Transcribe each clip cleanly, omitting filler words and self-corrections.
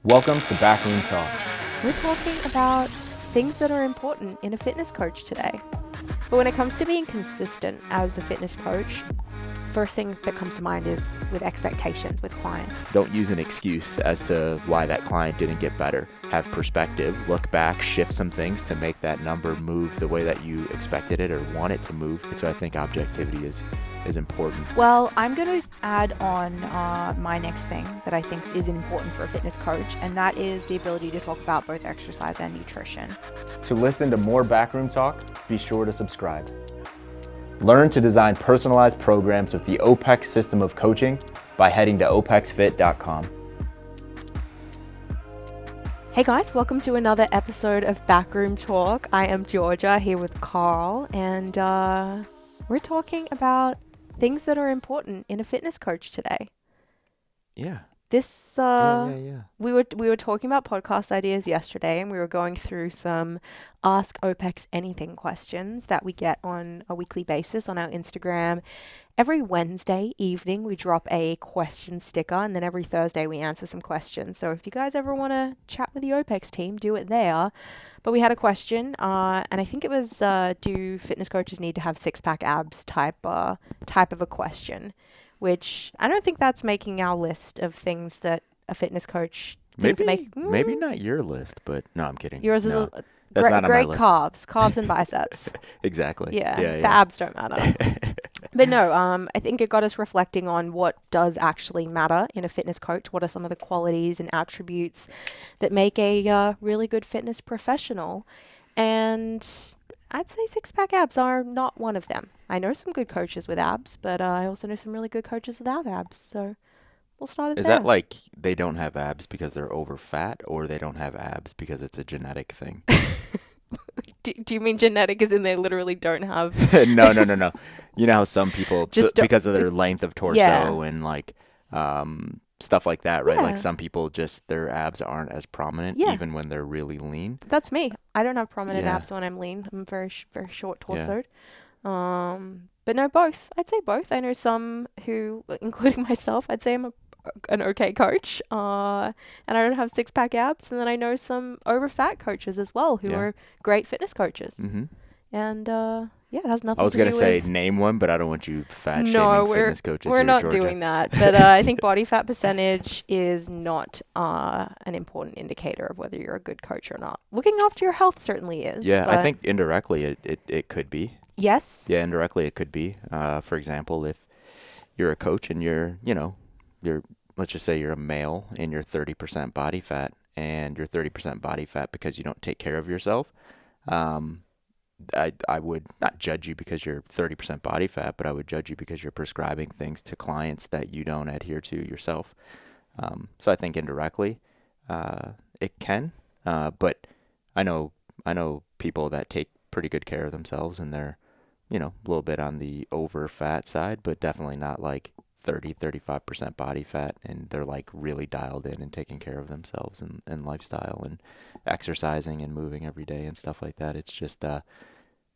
Welcome to Backroom Talk. We're talking about things that are important in a fitness coach today. But when it comes to being consistent as a fitness coach, first thing that comes to mind is with expectations with clients. Don't use an excuse as to why that client didn't get better. Have perspective, look back, shift some things to make that number move the way that you expected it or want it to move. And so I think objectivity is important. Well, I'm going to add on my next thing that I think is important for a fitness coach, and that is the ability to talk about both exercise and nutrition. To listen to more Backroom Talk, be sure to subscribe. Learn to design personalized programs with the OPEX system of coaching by heading to opexfit.com. Hey guys, welcome to another episode of Backroom Talk. I am Georgia here with Carl, and we're talking about things that are important in a fitness coach today. Yeah. This Yeah. we were talking about podcast ideas yesterday, and we were going through some Ask OPEX Anything questions that we get on a weekly basis on our Instagram. Every Wednesday evening, we drop a question sticker, and then every Thursday we answer some questions. So if you guys ever want to chat with the OPEX team, do it there. But we had a question, and I think it was, do fitness coaches need to have six-pack abs type of a question, which I don't think that's making our list of things that a fitness coach thinks Maybe not your list, but no, I'm kidding. Yours is that's not on my great list. carbs and biceps. Exactly. Yeah, the abs don't matter. But no, I think it got us reflecting on what does actually matter in a fitness coach. What are some of the qualities and attributes that make a really good fitness professional? And I'd say six-pack abs are not one of them. I know some good coaches with abs, but I also know some really good coaches without abs. So we'll start at Is there. that like they don't have abs because they're over fat, or they don't have abs because it's a genetic thing? Do you mean genetic as in they literally don't have? No. You know how some people, because of their length of torso and like stuff like that, right? Yeah. Like some people just, their abs aren't as prominent even when they're really lean. That's me. I don't have prominent abs when I'm lean. I'm very short torsoed. But no, both. I'd say both. I know some who, including myself, I'd say I'm an okay coach, and I don't have six-pack abs. And then I know some over-fat coaches as well who are great fitness coaches. Mm-hmm. And it has nothing to do with... I was going to say name one, but I don't want you fat-shaming fitness coaches. We're not Georgia. doing that. But I think body fat percentage is not an important indicator of whether you're a good coach or not. Looking after your health certainly is. Yeah, I think indirectly it could be. Yes. Yeah, indirectly it could be. For example, if you're a coach and you're let's just say you're a male and you're 30% body fat, and you're 30% body fat because you don't take care of yourself, I would not judge you because you're 30% body fat, but I would judge you because you're prescribing things to clients that you don't adhere to yourself. So I think indirectly it can, but I know people that take pretty good care of themselves, and they're a little bit on the over fat side, but definitely not like 35% body fat, and they're like really dialed in and taking care of themselves and lifestyle and exercising and moving every day and stuff like that. It's just kind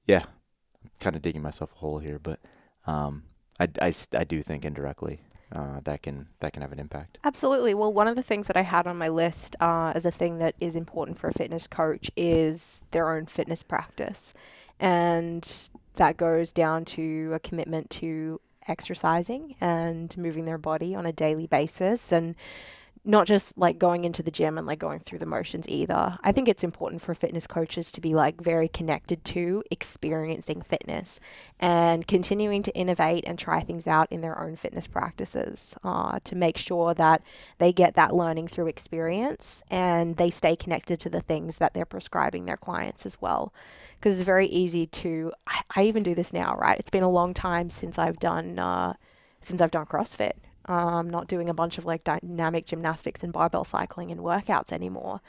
of digging myself a hole here, but I do think indirectly that can have an impact. Absolutely. Well, one of the things that I had on my list as a thing that is important for a fitness coach is their own fitness practice, and that goes down to a commitment to exercising and moving their body on a daily basis, and not just like going into the gym and like going through the motions either. I think it's important for fitness coaches to be like very connected to experiencing fitness and continuing to innovate and try things out in their own fitness practices to make sure that they get that learning through experience and they stay connected to the things that they're prescribing their clients as well. Because it's very easy to, I even do this now, right? It's been a long time since I've done CrossFit. I'm not doing a bunch of like dynamic gymnastics and barbell cycling and workouts anymore.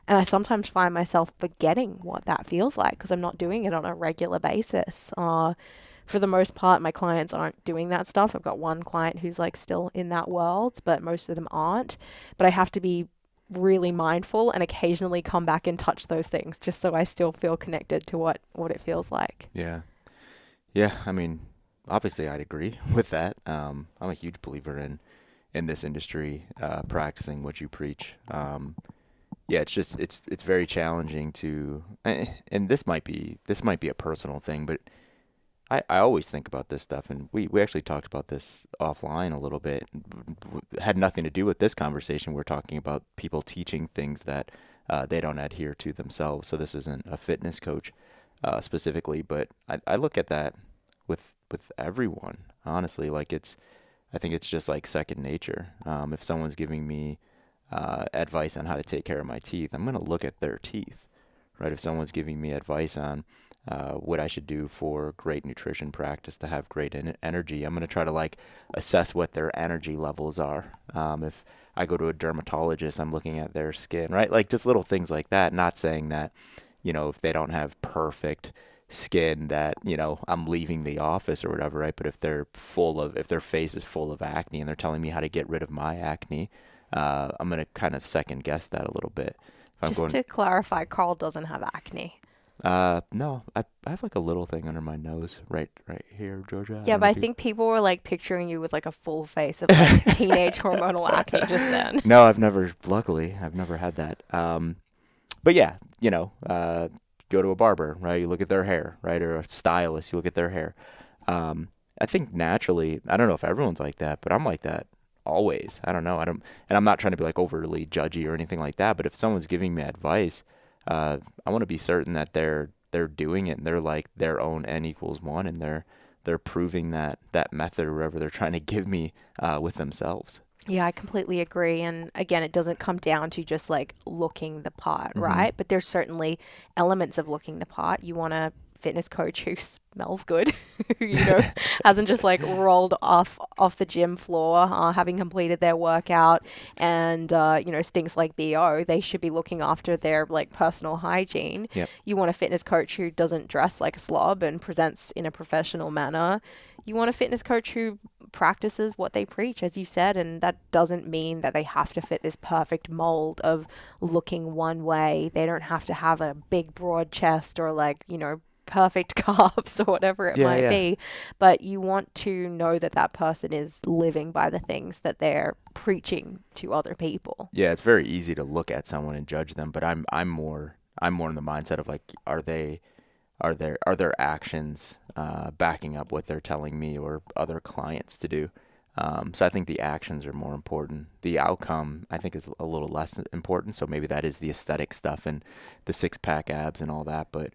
And I sometimes find myself forgetting what that feels like because I'm not doing it on a regular basis. For the most part, my clients aren't doing that stuff. I've got one client who's like still in that world, but most of them aren't. But I have to be really mindful and occasionally come back and touch those things just so I still feel connected to what it feels like. Yeah. I mean, obviously I'd agree with that. I'm a huge believer in this industry, practicing what you preach. Yeah, it's just it's very challenging to, and this might be a personal thing, but I always think about this stuff, and we actually talked about this offline a little bit. Had nothing to do with this conversation. We're talking about people teaching things that they don't adhere to themselves. So this isn't a fitness coach specifically, but I look at that with everyone, honestly. Like I think it's just like second nature. If someone's giving me advice on how to take care of my teeth, I'm going to look at their teeth, right? If someone's giving me advice on what I should do for great nutrition practice to have great energy, I'm going to try to like assess what their energy levels are. If I go to a dermatologist, I'm looking at their skin, right? Like just little things like that. Not saying that, if they don't have perfect skin that, I'm leaving the office or whatever, right? But if their face is full of acne and they're telling me how to get rid of my acne, I'm going to kind of second guess that a little bit. Just to clarify, Carl doesn't have acne. No, I have like a little thing under my nose right here, Georgia. Yeah, but I think people were like picturing you with like a full face of like teenage hormonal acne just then. No, luckily, I've never had that. But yeah, go to a barber, right? You look at their hair, right? Or a stylist, you look at their hair. I think naturally, I don't know if everyone's like that, but I'm like that always. I don't know. And I'm not trying to be like overly judgy or anything like that, but if someone's giving me advice, I want to be certain that they're doing it and they're like their own N=1 and they're proving that method or whatever they're trying to give me with themselves. Yeah, I completely agree. And again, it doesn't come down to just like looking the part, right? But there's certainly elements of looking the part. You want a fitness coach who smells good, who, hasn't just like rolled off the gym floor, having completed their workout and, stinks like BO. They should be looking after their like personal hygiene. Yep. You want a fitness coach who doesn't dress like a slob and presents in a professional manner. You want a fitness coach who practices what they preach, as you said, and that doesn't mean that they have to fit this perfect mold of looking one way. They don't have to have a big broad chest or like, perfect calves or whatever it might be, but you want to know that person is living by the things that they're preaching to other people. Yeah, it's very easy to look at someone and judge them, but I'm more in the mindset of like, are their actions backing up what they're telling me or other clients to do? So I think the actions are more important. The outcome, I think, is a little less important. So maybe that is the aesthetic stuff and the six-pack abs and all that. But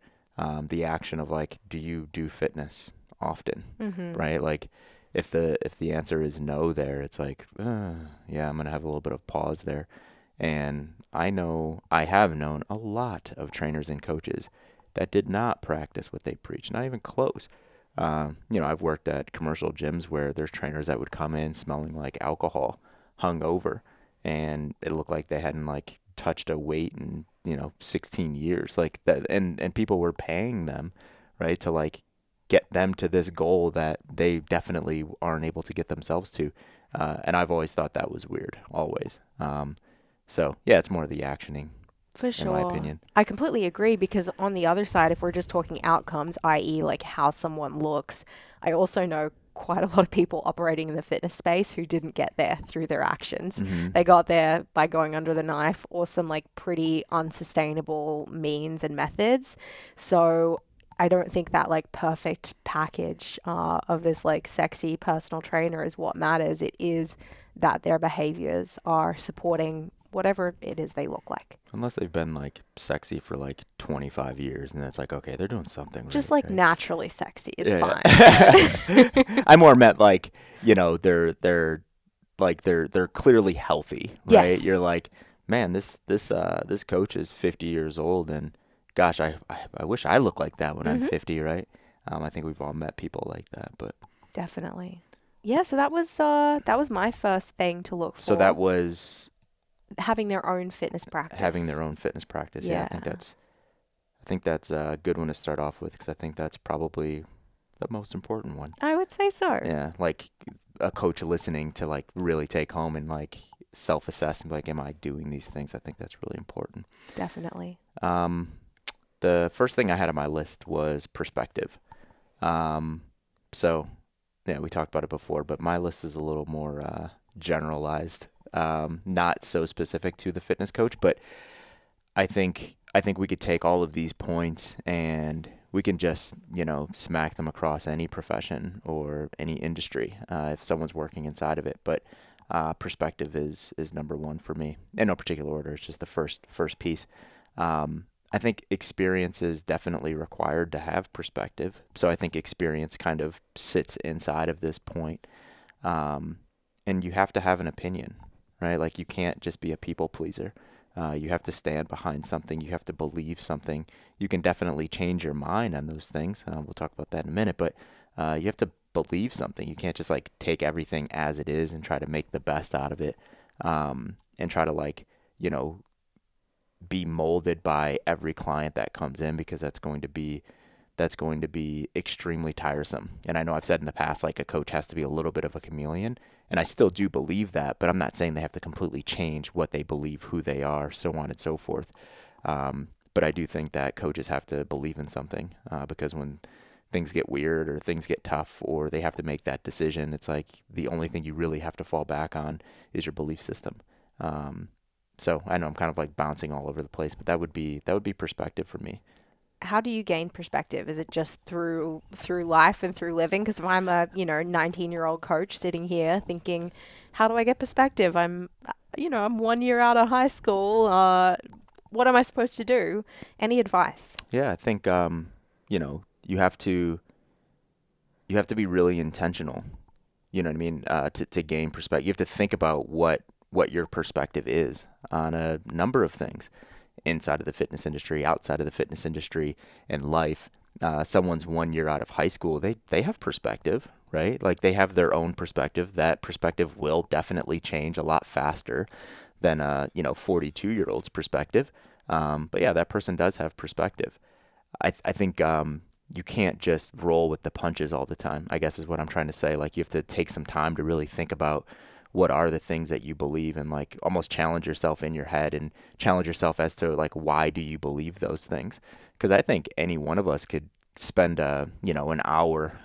the action of like, do you do fitness often, right? Like, if the answer is no, there, it's like, yeah, I'm gonna have a little bit of pause there. And I have known a lot of trainers and coaches that did not practice what they preach, not even close. I've worked at commercial gyms where there's trainers that would come in smelling like alcohol, hungover, and it looked like they hadn't like touched a weight in 16 years, like that, and people were paying them, right, to like get them to this goal that they definitely aren't able to get themselves to, and I've always thought that was weird, always. So yeah, it's more the actioning. For sure. In my opinion. I completely agree, because on the other side, if we're just talking outcomes, i.e. like how someone looks, I also know quite a lot of people operating in the fitness space who didn't get there through their actions. They got there by going under the knife or some like pretty unsustainable means and methods. So I don't think that like perfect package of this like sexy personal trainer is what matters. It is that their behaviors are supporting whatever it is they look like. Unless they've been like sexy for like 25 years, and it's like, okay, they're doing something just right, like naturally sexy is fine. I more meant like, they're clearly healthy, right? Yes. You're like, man, this coach is 50 years old, and gosh, I wish I looked like that when I'm 50, right? I think we've all met people like that, but definitely. Yeah, so that was my first thing to look for. So that was having their own fitness practice. Yeah, I think that's a good one to start off with, because I think that's probably the most important one. I would say so. Yeah, like a coach listening to like really take home and like self-assess and be like, am I doing these things? I think that's really important. Definitely. The first thing I had on my list was perspective. So yeah, we talked about it before, but my list is a little more generalized. Not so specific to the fitness coach, but I think we could take all of these points and we can just, smack them across any profession or any industry if someone's working inside of it. But perspective is number one for me. In no particular order. It's just the first piece. I think experience is definitely required to have perspective. So I think experience kind of sits inside of this point. And you have to have an opinion, right? Like you can't just be a people pleaser. You have to stand behind something. You have to believe something. You can definitely change your mind on those things. We'll talk about that in a minute, but you have to believe something. You can't just like take everything as it is and try to make the best out of it, and try to be molded by every client that comes in, because that's going to be extremely tiresome. And I know I've said in the past, like a coach has to be a little bit of a chameleon, and I still do believe that, but I'm not saying they have to completely change what they believe, who they are, so on and so forth. But I do think that coaches have to believe in something, because when things get weird or things get tough or they have to make that decision, it's like the only thing you really have to fall back on is your belief system. So I know I'm kind of like bouncing all over the place, but that would be perspective for me. How do you gain perspective? Is it just through life and through living? Because if I'm a 19-year-old coach sitting here thinking, how do I get perspective? I'm 1 year out of high school. What am I supposed to do? Any advice? Yeah, I think you have to be really intentional. You know what I mean? To gain perspective, you have to think about what your perspective is on a number of things inside of the fitness industry, outside of the fitness industry, and life. Someone's 1 year out of high school, they have perspective, right? Like they have their own perspective. That perspective will definitely change a lot faster than 42-year-old's perspective. But yeah, that person does have perspective. I think you can't just roll with the punches all the time, I guess is what I'm trying to say. Like you have to take some time to really think about what are the things that you believe, and like almost challenge yourself in your head and challenge yourself as to like, why do you believe those things? Because I think any one of us could spend an hour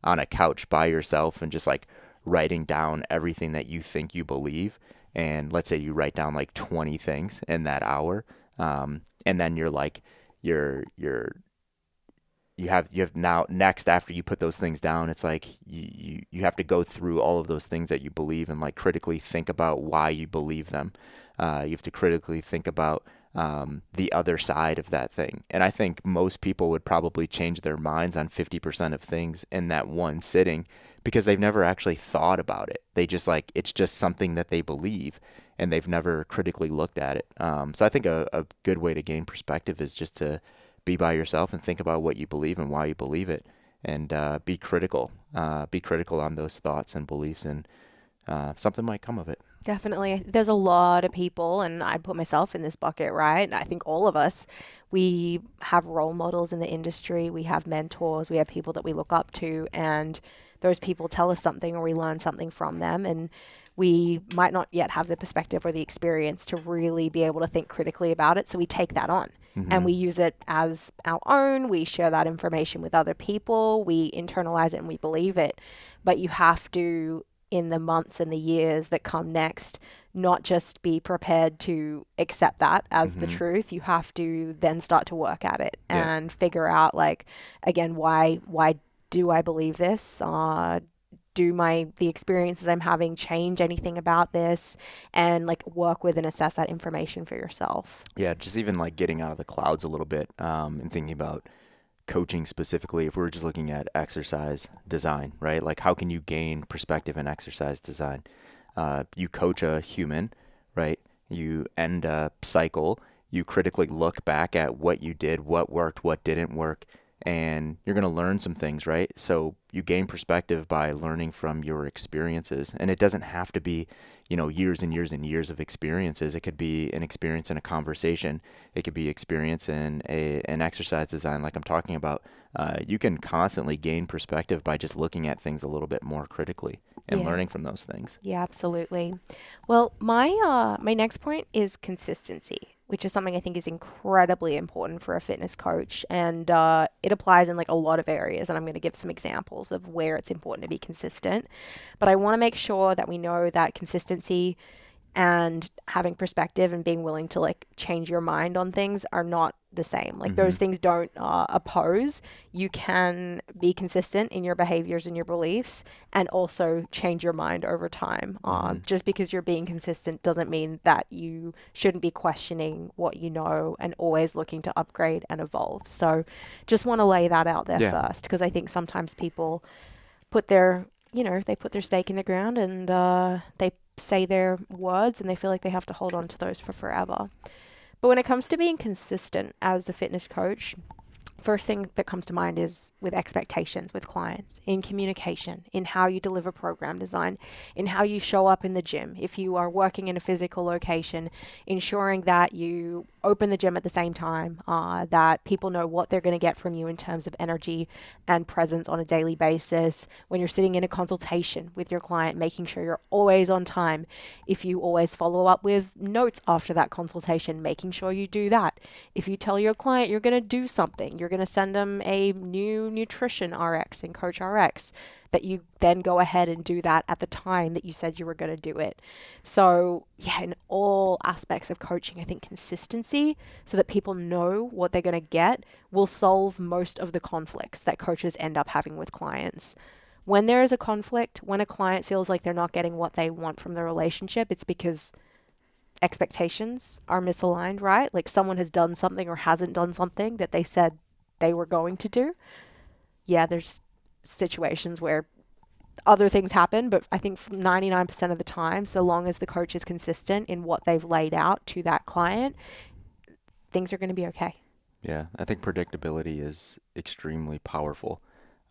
on a couch by yourself and just like writing down everything that you think you believe. And let's say you write down like 20 things in that hour. And then you have now next, after you put those things down, it's like you have to go through all of those things that you believe and like critically think about why you believe them. You have to critically think about the other side of that thing. And I think most people would probably change their minds on 50% of things in that one sitting, because they've never actually thought about it. They just it's just something that they believe, and they've never critically looked at it. So I think a good way to gain perspective is just to be by yourself and think about what you believe and why you believe it, and be critical. Be critical on those thoughts and beliefs, and something might come of it. Definitely. There's a lot of people, and I put myself in this bucket, right? I think all of us, we have role models in the industry. We have mentors. We have people that we look up to, and those people tell us something or we learn something from them. And we might not yet have the perspective or the experience to really be able to think critically about it. So we take that on. Mm-hmm. And we use it as our own. We share that information with other people. We internalize it and we believe it. But you have to, in the months and the years that come next, not just be prepared to accept that as the truth. You have to then start to work at it and figure out, like, again, why do I believe this? Do the experiences I'm having change anything about this? And like work with and assess that information for yourself. Yeah, just even like getting out of the clouds a little bit, and thinking about coaching specifically. If we're just looking at exercise design, right? Like how can you gain perspective in exercise design? You coach a human, right? You end a cycle. You critically look back at what you did, what worked, what didn't work, and you're going to learn some things, right? So you gain perspective by learning from your experiences. And it doesn't have to be, years and years and years of experiences. It could be an experience in a conversation. It could be experience in an exercise design like I'm talking about. You can constantly gain perspective by just looking at things a little bit more critically and learning from those things. Yeah, absolutely. Well, my next point is consistency, which is something I think is incredibly important for a fitness coach. And it applies in like a lot of areas. And I'm going to give some examples of where it's important to be consistent. But I want to make sure that we know that consistency and having perspective and being willing to like change your mind on things are not the same. Like those things don't oppose. You can be consistent in your behaviors and your beliefs and also change your mind over time. Just because you're being consistent doesn't mean that you shouldn't be questioning what you know and always looking to upgrade and evolve. So just want to lay that out there first, because I think sometimes people put their, they put their stake in the ground and they say their words and they feel like they have to hold on to those for forever. But when it comes to being consistent as a fitness coach, first thing that comes to mind is with expectations with clients, in communication, in how you deliver program design, in how you show up in the gym. If you are working in a physical location, ensuring that you open the gym at the same time, that people know what they're going to get from you in terms of energy and presence on a daily basis. When you're sitting in a consultation with your client, making sure you're always on time. If you always follow up with notes after that consultation, making sure you do that. If you tell your client you're going to do something, you're going to send them a new nutrition RX and Coach RX, that you then go ahead and do that at the time that you said you were going to do it. So yeah, in all aspects of coaching, I think consistency, so that people know what they're going to get, will solve most of the conflicts that coaches end up having with clients. When there is a conflict, when a client feels like they're not getting what they want from the relationship, it's because expectations are misaligned, right? Like someone has done something or hasn't done something that they said they were going to do. Yeah, there's situations where other things happen, but I think 99% of the time, so long as the coach is consistent in what they've laid out to that client, things are going to be okay. Yeah, I think predictability is extremely powerful.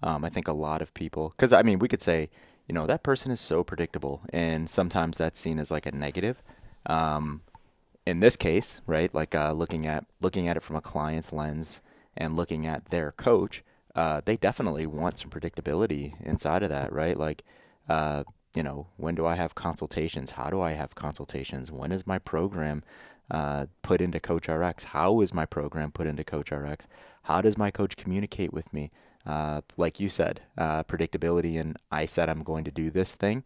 I think a lot of people, because I mean, we could say, that person is so predictable, and sometimes that's seen as like a negative. In this case, right, like looking at it from a client's lens and looking at their coach, they definitely want some predictability inside of that, right? Like, when do I have consultations? How do I have consultations? When is my program put into Coach RX? How is my program put into Coach RX? How does my coach communicate with me? Like you said, predictability, and I said I'm going to do this thing.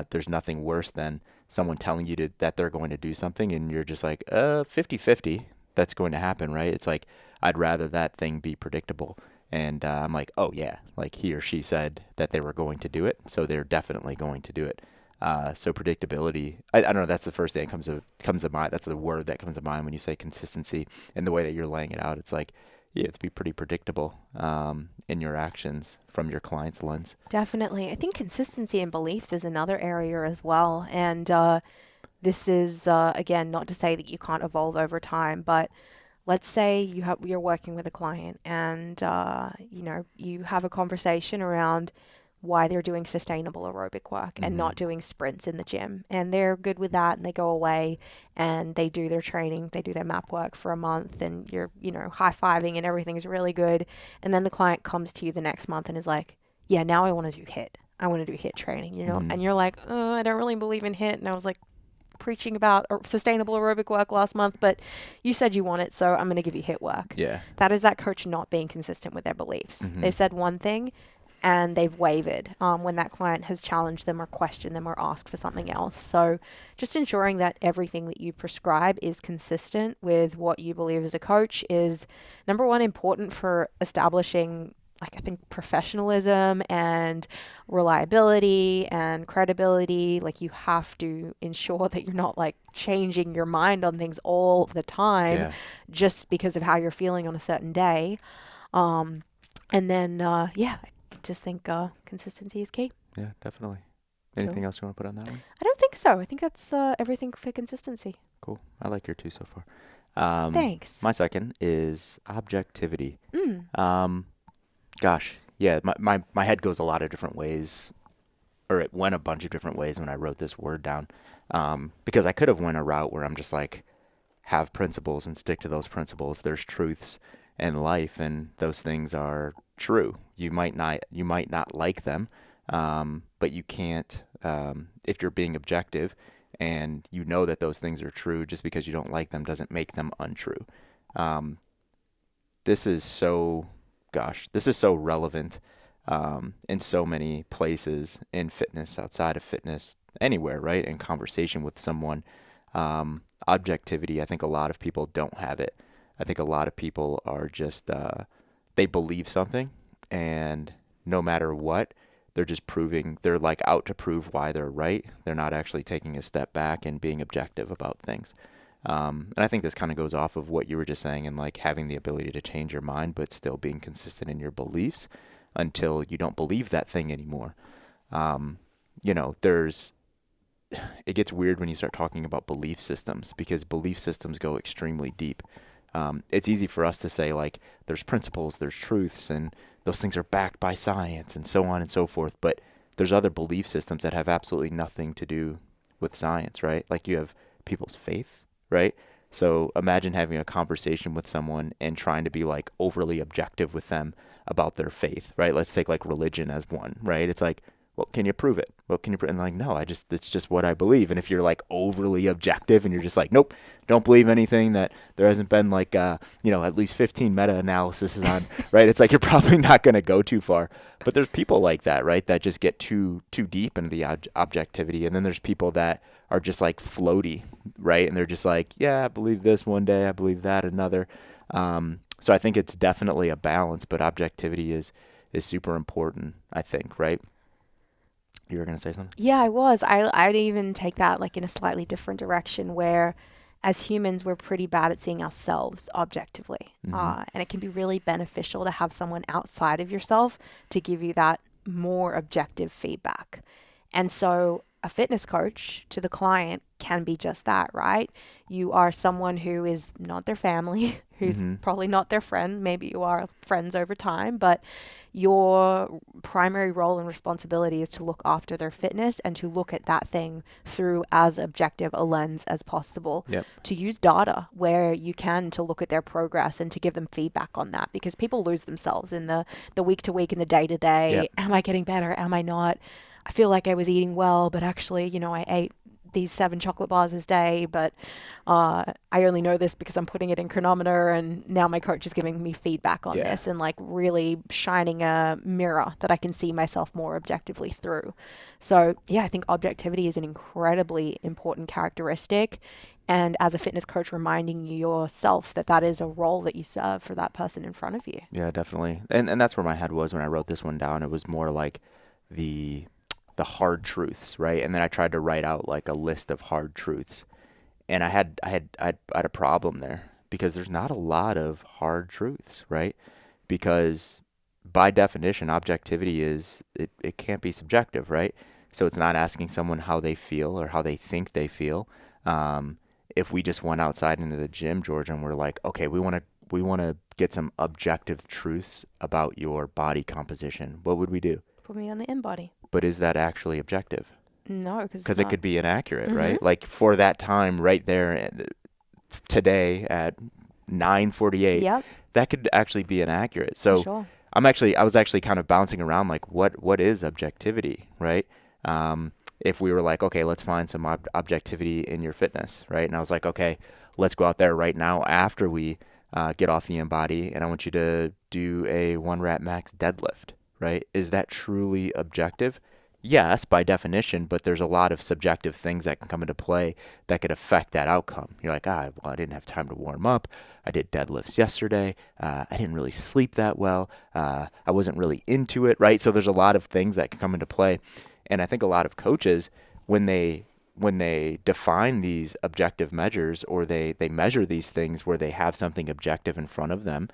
There's nothing worse than someone telling you that they're going to do something and you're just like, 50-50, that's going to happen, right? It's like, I'd rather that thing be predictable. And I'm like, oh yeah, like he or she said that they were going to do it, so they're definitely going to do it. So predictability, I don't know, that's the first thing that comes to mind. That's the word that comes to mind when you say consistency, and the way that you're laying it out. It's like, you have to be pretty predictable in your actions from your client's lens. Definitely. I think consistency in beliefs is another area as well. And this is, again, not to say that you can't evolve over time, but let's say you're working with a client and, you have a conversation around why they're doing sustainable aerobic work and not doing sprints in the gym. And they're good with that, and they go away and they do their training, they do their map work for a month, and you're, high-fiving and everything's really good. And then the client comes to you the next month and is like, yeah, now I want to do HIIT. I want to do HIIT training, and you're like, oh, I don't really believe in HIIT. And I was like preaching about sustainable aerobic work last month, but you said you want it, so I'm going to give you HIIT work. Yeah. That is that coach not being consistent with their beliefs. They've said one thing and they've wavered when that client has challenged them or questioned them or asked for something else. So just ensuring that everything that you prescribe is consistent with what you believe as a coach is, number one, important for establishing, like, I think professionalism and reliability and credibility. Like, you have to ensure that you're not like changing your mind on things all the time just because of how you're feeling on a certain day. And then, I just think consistency is key. Yeah, definitely. Anything else you want to put on that one? I don't think so. I think that's everything for consistency. Cool. I like your two so far. Thanks. My second is objectivity. Gosh, yeah, my head goes a lot of different ways, or it went a bunch of different ways when I wrote this word down, because I could have went a route where I'm just like, have principles and stick to those principles. There's truths in life, and those things are true. You might not like them, but you can't, if you're being objective and you know that those things are true, just because you don't like them doesn't make them untrue. This is so relevant in so many places in fitness, outside of fitness, anywhere, right? In conversation with someone. Objectivity, I think a lot of people don't have it. I think a lot of people are just, they believe something, and no matter what, they're just they're like out to prove why they're right. They're not actually taking a step back and being objective about things. And I think this kind of goes off of what you were just saying, and like having the ability to change your mind, but still being consistent in your beliefs until you don't believe that thing anymore. You know, it gets weird when you start talking about belief systems, because belief systems go extremely deep. It's easy for us to say, like, there's principles, there's truths, and those things are backed by science and so on and so forth. But there's other belief systems that have absolutely nothing to do with science, right? Like you have people's faith, right? So imagine having a conversation with someone and trying to be like overly objective with them about their faith, right? Let's take like religion as one, right? It's like, well, can you prove it? Well, can you prove it? And like, no, it's just what I believe. And if you're like overly objective and you're just like, nope, don't believe anything that there hasn't been like, at least 15 meta-analysis on, right? It's like, you're probably not going to go too far. But there's people like that, right? That just get too deep into the objectivity. And then there's people that are just like floaty, right? And they're just like, yeah, I believe this one day, I believe that another. So I think it's definitely a balance, but objectivity is super important, I think, right? You were going to say something? Yeah, I was. I'd even take that like in a slightly different direction, where as humans, we're pretty bad at seeing ourselves objectively. Mm-hmm. And it can be really beneficial to have someone outside of yourself to give you that more objective feedback. And so a fitness coach to the client can be just that, right? You are someone who is not their family, who's probably not their friend. Maybe you are friends over time, but your primary role and responsibility is to look after their fitness and to look at that thing through as objective a lens as possible. Yep. To use data where you can to look at their progress and to give them feedback on that, because people lose themselves in the week to week and the day to day. Am I getting better? Am I not? I feel like I was eating well, but actually, I ate these 7 chocolate bars a day, but I only know this because I'm putting it in Chronometer, and now my coach is giving me feedback on this, and like really shining a mirror that I can see myself more objectively through. So yeah, I think objectivity is an incredibly important characteristic. And as a fitness coach, reminding yourself that is a role that you serve for that person in front of you. Yeah, definitely. And that's where my head was when I wrote this one down. It was more like the hard truths, right? And then I tried to write out like a list of hard truths, and I had a problem there, because there's not a lot of hard truths, right? Because by definition, objectivity it can't be subjective, right? So it's not asking someone how they feel or how they think they feel. If we just went outside into the gym, Georgia, and we're like, okay, we want to get some objective truths about your body composition, what would we do? Put me on the InBody. But is that actually objective? No, because it could be inaccurate, right? Like for that time right there today at 9:48, that could actually be inaccurate. So sure. I was actually kind of bouncing around like what is objectivity, right? If we were like, okay, let's find some objectivity in your fitness, right? And I was like, okay, let's go out there right now after we get off the InBody, and I want you to do a 1 rep max deadlift. Right? Is that truly objective? Yes, by definition, but there's a lot of subjective things that can come into play that could affect that outcome. You're like, well, I didn't have time to warm up. I did deadlifts yesterday. I didn't really sleep that well. I wasn't really into it, right? So there's a lot of things that can come into play. And I think a lot of coaches, when they define these objective measures, or they measure these things where they have something objective in front of them,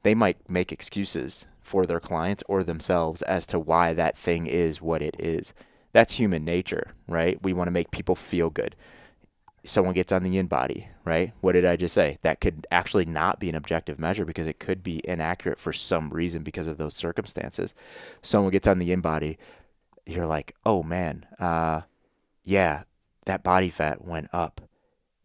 they might make excuses for their clients or themselves as to why that thing is what it is. That's human nature, right? We want to make people feel good. Someone gets on the InBody, right? What did I just say? That could actually not be an objective measure, because it could be inaccurate for some reason because of those circumstances. Someone gets on the InBody, you're like, oh man, yeah, that body fat went up.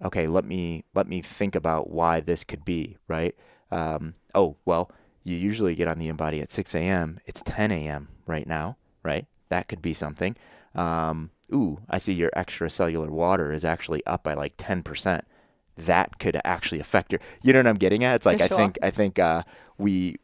Okay, let me think about why this could be, right? Well, you usually get on the InBody at 6 a.m. It's 10 a.m. right now, right? That could be something. I see your extracellular water is actually up by like 10%. That could actually affect you know what I'm getting at? It's like, For sure. I think we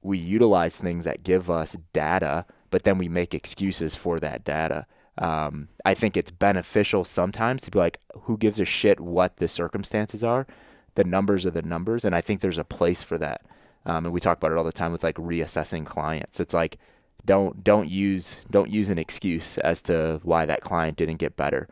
utilize things that give us data, but then we make excuses for that data. I think it's beneficial sometimes to be like, who gives a shit what the circumstances are? The numbers are the numbers. And I think there's a place for that. And we talk about it all the time with like reassessing clients. It's like, don't use an excuse as to why that client didn't get better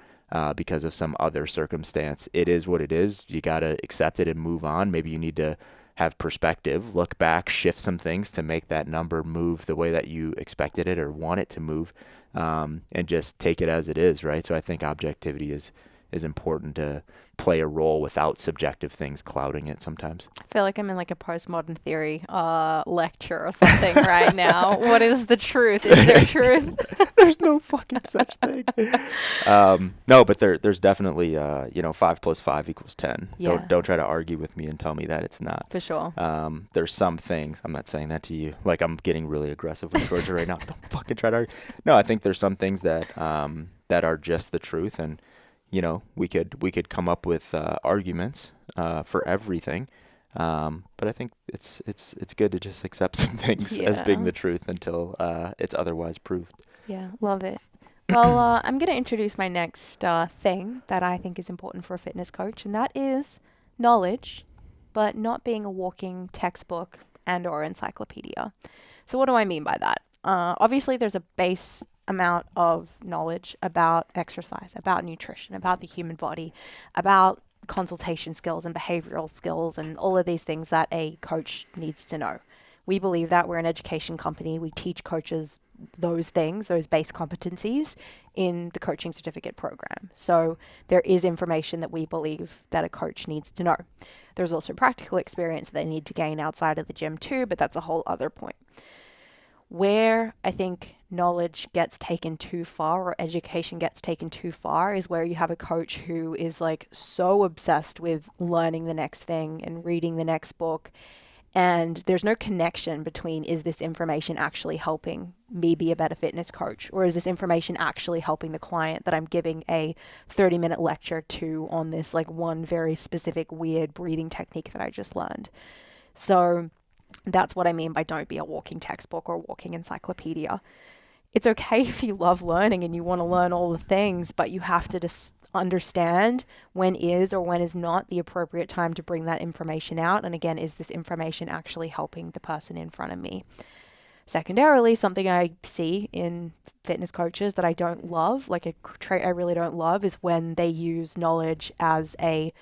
because of some other circumstance. It is what it is. You got to accept it and move on. Maybe you need to have perspective, look back, shift some things to make that number move the way that you expected it or want it to move, and just take it as it is, right? So I think objectivity is important to play a role without subjective things clouding it sometimes. I feel like I'm in like a postmodern theory lecture or something right now. What is the truth? Is there truth? There's no fucking such thing. No, but there's definitely 5 + 5 = 10. Yeah. Don't try to argue with me and tell me that it's not. For sure. There's some things, I'm not saying that to you, like I'm getting really aggressive with Georgia right now. Don't fucking try to argue. No, I think there's some things that are just the truth, and we could come up with arguments for everything, but I think it's good to just accept some things as being the truth until it's otherwise proved. Yeah, love it. Well, I'm going to introduce my next thing that I think is important for a fitness coach, and that is knowledge, but not being a walking textbook and or encyclopedia. So what do I mean by that? Obviously, there's a base amount of knowledge about exercise, about nutrition, about the human body, about consultation skills and behavioral skills and all of these things that a coach needs to know. We believe that we're an education company. We teach coaches those things, those base competencies in the coaching certificate program. So there is information that we believe that a coach needs to know. There's also practical experience that they need to gain outside of the gym too, but that's a whole other point. Where I think knowledge gets taken too far or education gets taken too far is where you have a coach who is like so obsessed with learning the next thing and reading the next book, and there's no connection between, is this information actually helping me be a better fitness coach, or is this information actually helping the client that I'm giving a 30-minute lecture to on this like one very specific weird breathing technique that I just learned. So that's what I mean by don't be a walking textbook or a walking encyclopedia. It's okay if you love learning and you want to learn all the things, but you have to just understand when is or when is not the appropriate time to bring that information out. And again, is this information actually helping the person in front of me? Secondarily, something I see in fitness coaches that I don't love, like a trait I really don't love, is when they use knowledge as a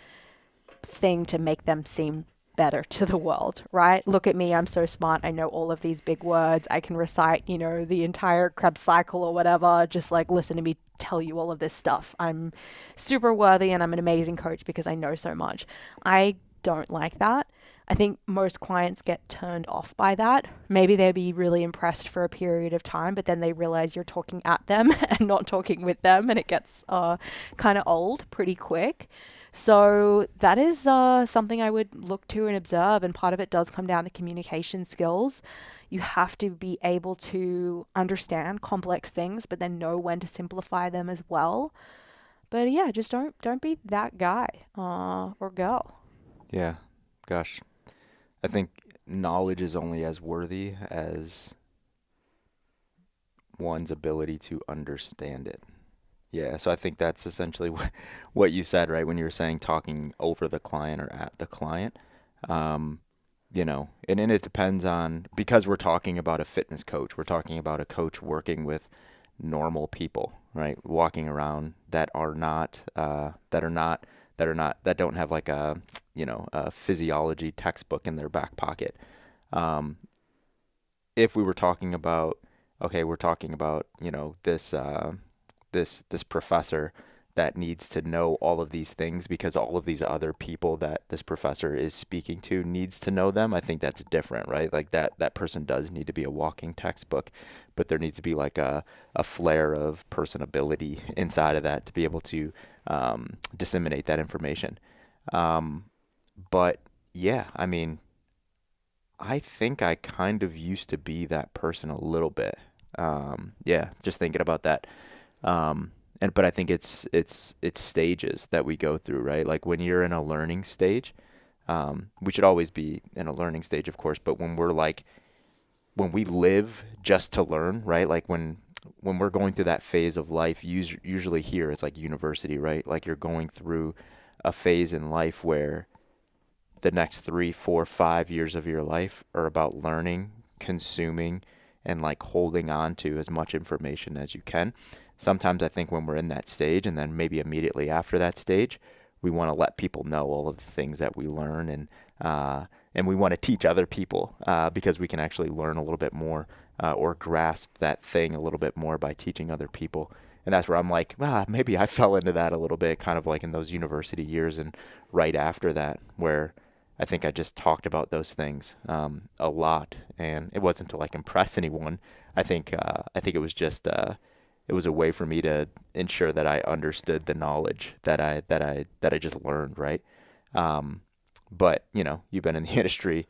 thing to make them seem better to the world, right? Look at me, I'm so smart. I know all of these big words. I can recite, the entire Krebs cycle or whatever. Just like listen to me tell you all of this stuff. I'm super worthy and I'm an amazing coach because I know so much. I don't like that. I think most clients get turned off by that. Maybe they'll be really impressed for a period of time, but then they realize you're talking at them and not talking with them, and it gets kind of old pretty quick. So that is something I would look to and observe, and part of it does come down to communication skills. You have to be able to understand complex things, but then know when to simplify them as well. But yeah, just don't be that guy or girl. Yeah, gosh. I think knowledge is only as worthy as one's ability to understand it. Yeah, so I think that's essentially what you said, right? When you were saying talking over the client or at the client, and then it depends on, because we're talking about a fitness coach, we're talking about a coach working with normal people, right? Walking around that don't have like a physiology textbook in their back pocket. If we were talking about, this professor that needs to know all of these things because all of these other people that this professor is speaking to needs to know them, I think that's different, right? Like that person does need to be a walking textbook, but there needs to be like a flare of personability inside of that to be able to disseminate that information. But yeah, I mean, I think I kind of used to be that person a little bit. Just thinking about that. But I think it's stages that we go through, right? Like when you're in a learning stage, we should always be in a learning stage, of course, but when we live just to learn, right? Like when when we're going through that phase of life, usually here it's like university, right? Like you're going through a phase in life where the next 3, 4, 5 years of your life are about learning, consuming, and like holding on to as much information as you can. Sometimes I think when we're in that stage, and then maybe immediately after that stage, we want to let people know all of the things that we learn, and we want to teach other people because we can actually learn a little bit more or grasp that thing a little bit more by teaching other people. And that's where I'm like, maybe I fell into that a little bit, kind of like in those university years and right after that, where I think I just talked about those things a lot, and it wasn't to like impress anyone. I think it was just it was a way for me to ensure that I understood the knowledge that I just learned, right? But you've been in the industry,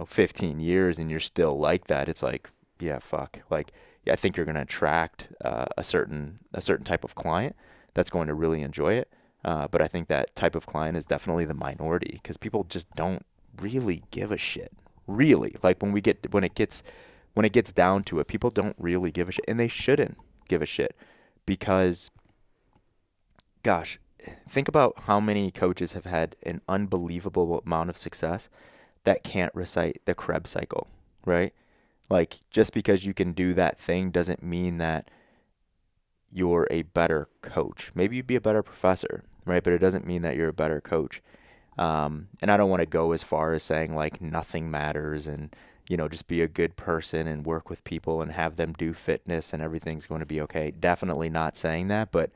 15 years, and you're still like that. It's like, yeah, fuck. Like, yeah, I think you're going to attract a certain type of client that's going to really enjoy it. But I think that type of client is definitely the minority because people just don't really give a shit. Really, like when it gets down to it, people don't really give a shit, and they shouldn't give a shit because, gosh, think about how many coaches have had an unbelievable amount of success that can't recite the Krebs cycle, right? Like just because you can do that thing doesn't mean that you're a better coach. Maybe you'd be a better professor, right? But it doesn't mean that you're a better coach. And I don't want to go as far as saying like nothing matters and, just be a good person and work with people and have them do fitness and everything's going to be okay. Definitely not saying that, but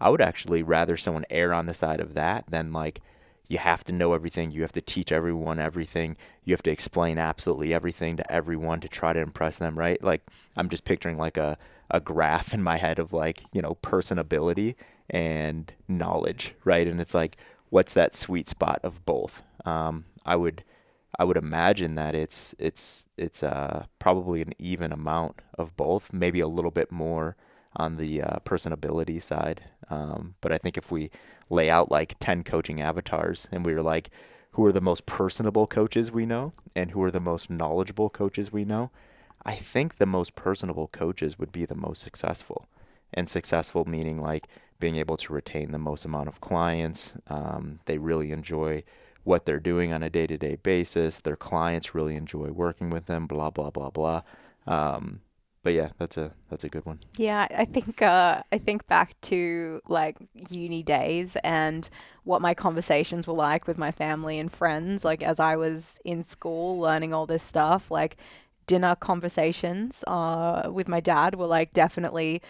I would actually rather someone err on the side of that than like, you have to know everything. You have to teach everyone everything. You have to explain absolutely everything to everyone to try to impress them, right? Like I'm just picturing like a graph in my head of like, personability and knowledge, right? And it's like, what's that sweet spot of both? I would imagine that it's probably an even amount of both, maybe a little bit more on the personability side. But I think if we lay out like 10 coaching avatars and we were like, who are the most personable coaches we know and who are the most knowledgeable coaches we know, I think the most personable coaches would be the most successful. And successful meaning like being able to retain the most amount of clients. They really enjoy what they're doing on a day-to-day basis. Their clients really enjoy working with them, blah, blah, blah, blah. But yeah, that's a good one. Yeah, I think back to like uni days and what my conversations were like with my family and friends, like as I was in school learning all this stuff, like dinner conversations with my dad were like definitely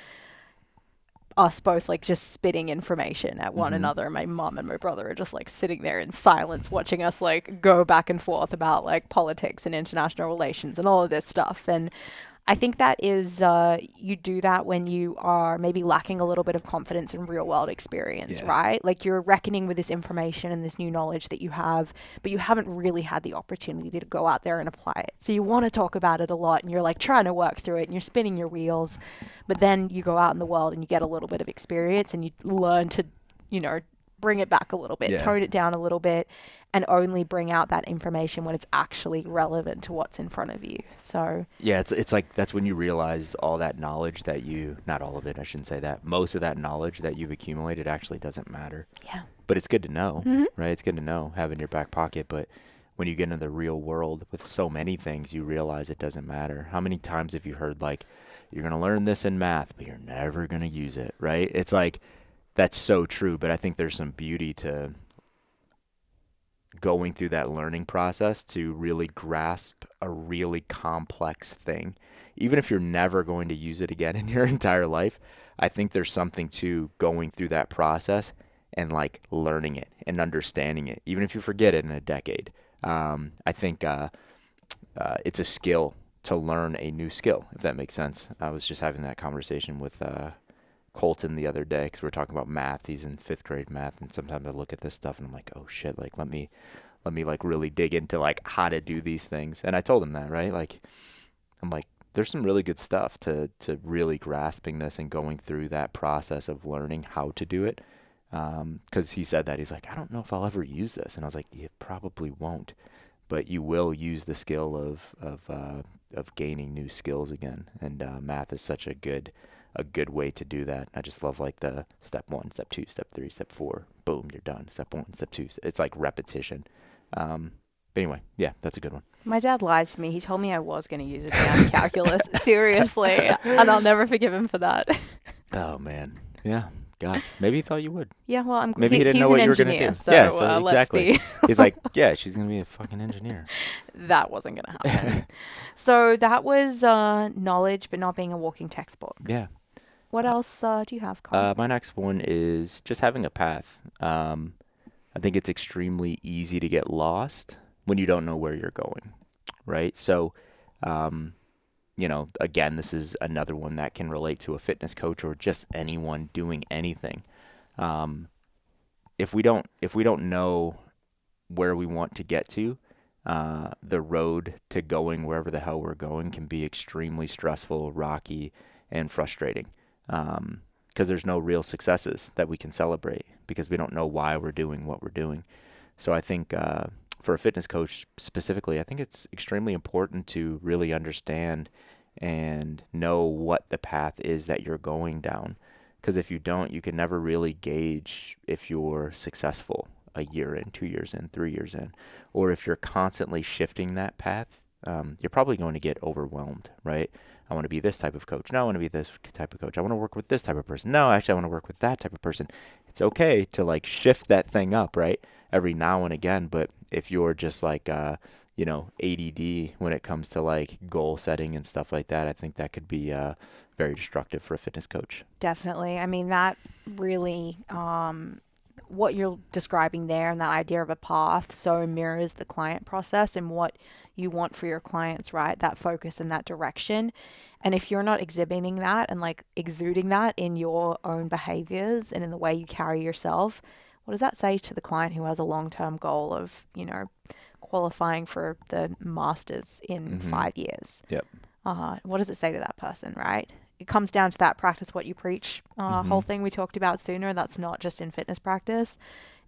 us both like just spitting information at one another. My mom and my brother are just like sitting there in silence watching us like go back and forth about like politics and international relations and all of this stuff. And I think that is, you do that when you are maybe lacking a little bit of confidence in real world experience, right? Like you're reckoning with this information and this new knowledge that you have, but you haven't really had the opportunity to go out there and apply it. So you want to talk about it a lot and you're like trying to work through it and you're spinning your wheels, but then you go out in the world and you get a little bit of experience and you learn to, bring it back a little bit, tone it down a little bit, and only bring out that information when it's actually relevant to what's in front of you. So yeah, it's like that's when you realize all that knowledge that not all of it, I shouldn't say that, most of that knowledge that you've accumulated actually doesn't matter. Yeah. But it's good to know, right? It's good to know, have in your back pocket. But when you get into the real world with so many things, you realize it doesn't matter. How many times have you heard like, you're going to learn this in math, but you're never going to use it, right? It's like, that's so true. But I think there's some beauty to going through that learning process to really grasp a really complex thing. Even if you're never going to use it again in your entire life, I think there's something to going through that process and like learning it and understanding it, even if you forget it in a decade. I think it's a skill to learn a new skill, if that makes sense. I was just having that conversation with Colton the other day because we're talking about math. He's in 5th grade math, and sometimes I look at this stuff and I'm like, oh shit, like let me like really dig into like how to do these things. And I told him that, right? Like I'm like, there's some really good stuff to really grasping this and going through that process of learning how to do it. Because he said that he's like, I don't know if I'll ever use this, and I was like, you probably won't, but you will use the skill of gaining new skills again. And math is such a good a good way to do that. I just love like the step 1, step 2, step 3, step 4, boom, you're done. Step 1, step 2. It's like repetition. But anyway, yeah, that's a good one. My dad lied to me. He told me I was going to use advanced calculus. Seriously. And I'll never forgive him for that. Oh, man. Yeah. Gosh, maybe he thought you would. Yeah, well, Maybe he didn't know what you were going to do. So, yeah, so exactly. Let's He's like, yeah, she's going to be a fucking engineer. That wasn't going to happen. So that was knowledge, but not being a walking textbook. Yeah. What else do you have, Colin? My next one is just having a path. I think it's extremely easy to get lost when you don't know where you're going, right? So, again, this is another one that can relate to a fitness coach or just anyone doing anything. If we don't know where we want to get to, the road to going wherever the hell we're going can be extremely stressful, rocky, and frustrating. Because there's no real successes that we can celebrate because we don't know why we're doing what we're doing. So I think for a fitness coach specifically, I think it's extremely important to really understand and know what the path is that you're going down. Because if you don't, you can never really gauge if you're successful a year in, 2 years in, 3 years in. Or if you're constantly shifting that path, you're probably going to get overwhelmed, right? I want to be this type of coach. No, I want to be this type of coach. I want to work with this type of person. No, actually, I want to work with that type of person. It's okay to like shift that thing up, right? Every now and again. But if you're just like, ADD when it comes to like goal setting and stuff like that, I think that could be very destructive for a fitness coach. Definitely. I mean, that really, what you're describing there and that idea of a path so mirrors the client process and what you want for your clients, right? That focus and that direction. And if you're not exhibiting that and like exuding that in your own behaviors and in the way you carry yourself, what does that say to the client who has a long-term goal of, qualifying for the masters in 5 years? Yep. What does it say to that person, right? It comes down to that practice what you preach whole thing we talked about sooner. That's not just in fitness practice.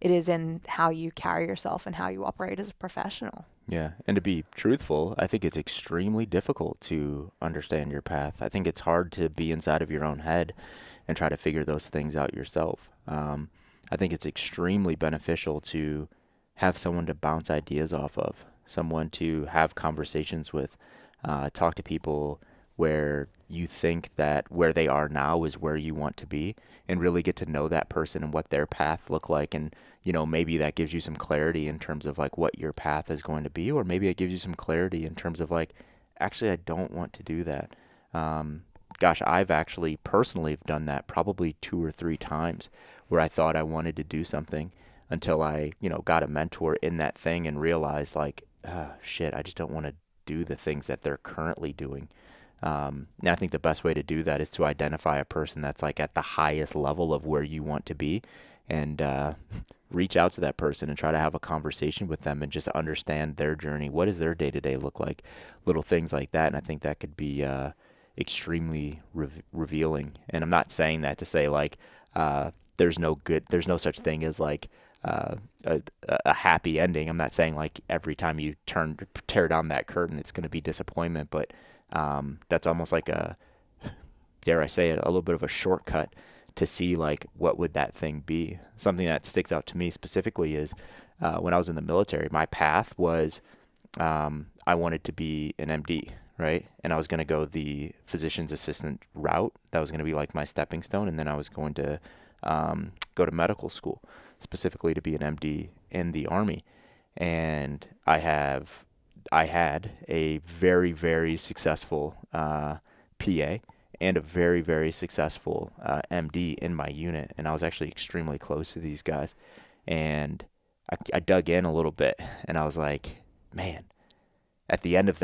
It is in how you carry yourself and how you operate as a professional. Yeah. And to be truthful, I think it's extremely difficult to understand your path. I think it's hard to be inside of your own head and try to figure those things out yourself. I think it's extremely beneficial to have someone to bounce ideas off of, someone to have conversations with, talk to people where you think that where they are now is where you want to be, and really get to know that person and what their path look like. And, maybe that gives you some clarity in terms of like what your path is going to be, or maybe it gives you some clarity in terms of like, actually, I don't want to do that. I've actually personally done that probably 2 or 3 times where I thought I wanted to do something until I, got a mentor in that thing and realized like, shit, I just don't want to do the things that they're currently doing. And I think the best way to do that is to identify a person that's like at the highest level of where you want to be, and reach out to that person and try to have a conversation with them and just understand their journey. What does their day-to-day look like? Little things like that. And I think that could be extremely revealing. And I'm not saying that to say like there's no such thing as like a happy ending. I'm not saying like every time you tear down that curtain it's going to be disappointment, but that's almost like dare I say it, a little bit of a shortcut to see like what would that thing be. Something that sticks out to me specifically is when I was in the military, my path was I wanted to be an MD, right? And I was going to go the physician's assistant route. That was going to be like my stepping stone, and then I was going to go to medical school specifically to be an MD in the Army. And I had a very, very successful PA and a very, very successful MD in my unit. And I was actually extremely close to these guys. And I dug in a little bit, and I was like, man, at the end of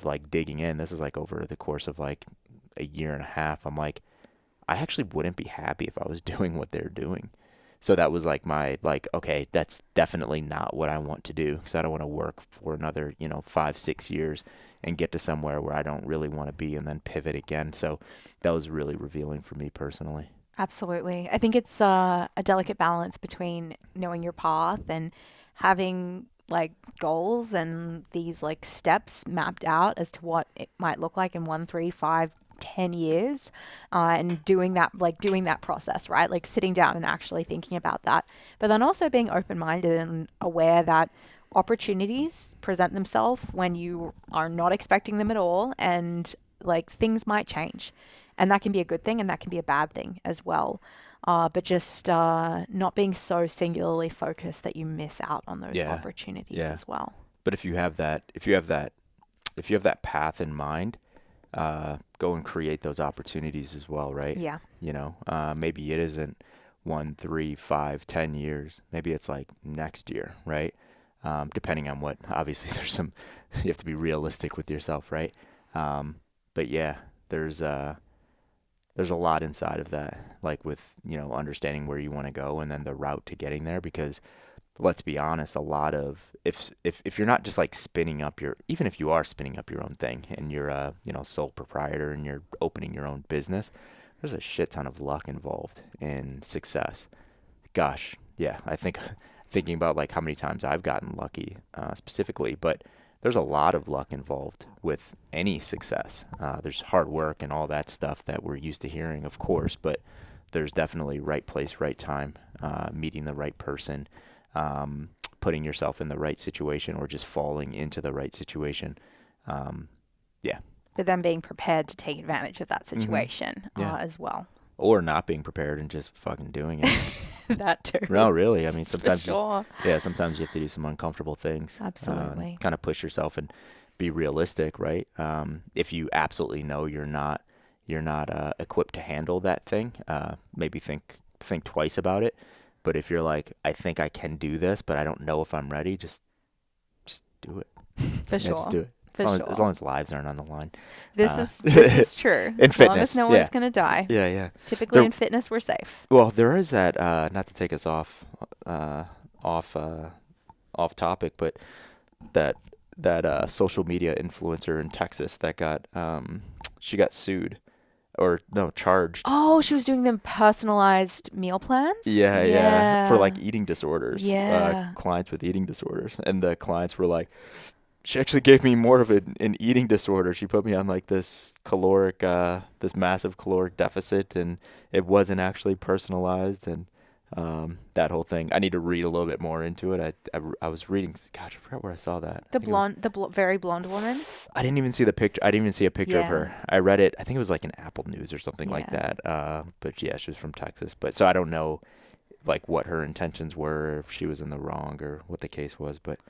like digging in, this is like over the course of like a year and a half, I'm like, I actually wouldn't be happy if I was doing what they're doing. So that was like okay, that's definitely not what I want to do, because I don't want to work for another, 5-6 years and get to somewhere where I don't really want to be and then pivot again. So that was really revealing for me personally. Absolutely. I think it's a delicate balance between knowing your path and having like goals and these like steps mapped out as to what it might look like in 1, 3, 5, 10 years, and doing that process, right? Like sitting down and actually thinking about that. But then also being open-minded and aware that opportunities present themselves when you are not expecting them at all, and like things might change. And that can be a good thing and that can be a bad thing as well. But just not being so singularly focused that you miss out on those opportunities as well. But if you have that path in mind, go and create those opportunities as well, right? Yeah. You know, maybe it isn't 1, 3, 5, 10 years. Maybe it's like next year, right? Depending on what, obviously you have to be realistic with yourself, right? But yeah, there's a lot inside of that, like with, understanding where you want to go and then the route to getting there, because let's be honest, a lot of, if you're not just like even if you are spinning up your own thing and you're a, sole proprietor and you're opening your own business, there's a shit ton of luck involved in success. Gosh, yeah, I think thinking about like how many times I've gotten lucky, specifically, but there's a lot of luck involved with any success. There's hard work and all that stuff that we're used to hearing, of course, but there's definitely right place, right time, meeting the right person, putting yourself in the right situation or just falling into the right situation. Yeah. But then being prepared to take advantage of that situation as well. Or not being prepared and just fucking doing it. That too. No, really. I mean, sometimes sure. sometimes you have to do some uncomfortable things. Absolutely. Kind of push yourself and be realistic, right? If you absolutely know you're not equipped to handle that thing, maybe think twice about it. But if you're like, I think I can do this, but I don't know if I'm ready, just do it. For sure. Just do it. As long as lives aren't on the line. This is true. In as fitness, long as no one's going to die. Yeah. Typically in fitness, we're safe. Well, there is that, not to take us off topic, but that social media influencer in Texas that she got sued. Or no, charged. Oh, she was doing them personalized meal plans? Yeah. For like eating disorders. Yeah. Clients with eating disorders. And the clients were like, she actually gave me more of an eating disorder. She put me on like this massive caloric deficit, and it wasn't actually personalized, and that whole thing. I need to read a little bit more into it. I was reading. Gosh, I forgot where I saw that. Very blonde woman. I didn't even see the picture. I didn't even see a picture of her. I read it. I think it was like in Apple News or something like that. But yeah, she was from Texas. But so I don't know, like what her intentions were, if she was in the wrong or what the case was. But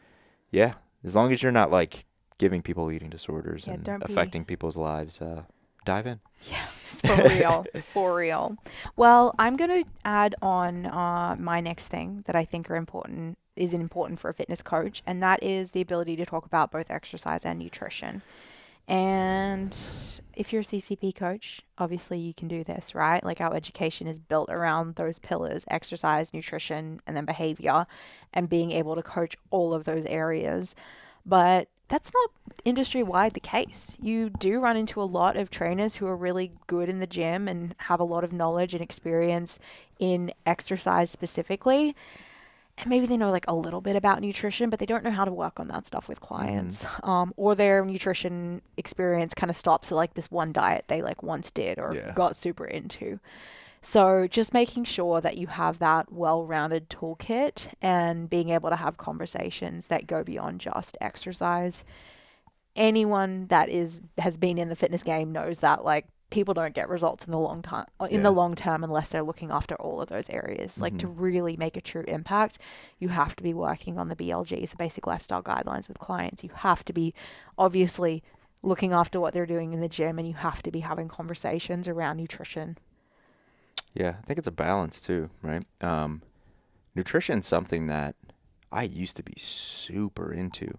yeah, as long as you're not like giving people eating disorders and affecting people's lives, dive in. Yeah, for real. For real. Well, I'm going to add on my next thing that I think is important for a fitness coach, and that is the ability to talk about both exercise and nutrition. And if you're a CCP coach, obviously you can do this, right? Like our education is built around those pillars: exercise, nutrition, and then behavior, and being able to coach all of those areas. But that's not industry-wide the case. You do run into a lot of trainers who are really good in the gym and have a lot of knowledge and experience in exercise specifically. And maybe they know like a little bit about nutrition, but they don't know how to work on that stuff with clients. Or their nutrition experience kind of stops at like this one diet they like once did or got super into. So just making sure that you have that well-rounded toolkit and being able to have conversations that go beyond just exercise. Anyone that has been in the fitness game knows that like people don't get results in the long term unless they're looking after all of those areas. Like to really make a true impact, you have to be working on the BLGs, the basic lifestyle guidelines with clients. You have to be obviously looking after what they're doing in the gym, and you have to be having conversations around nutrition. Yeah, I think it's a balance too, right? Nutrition is something that I used to be super into,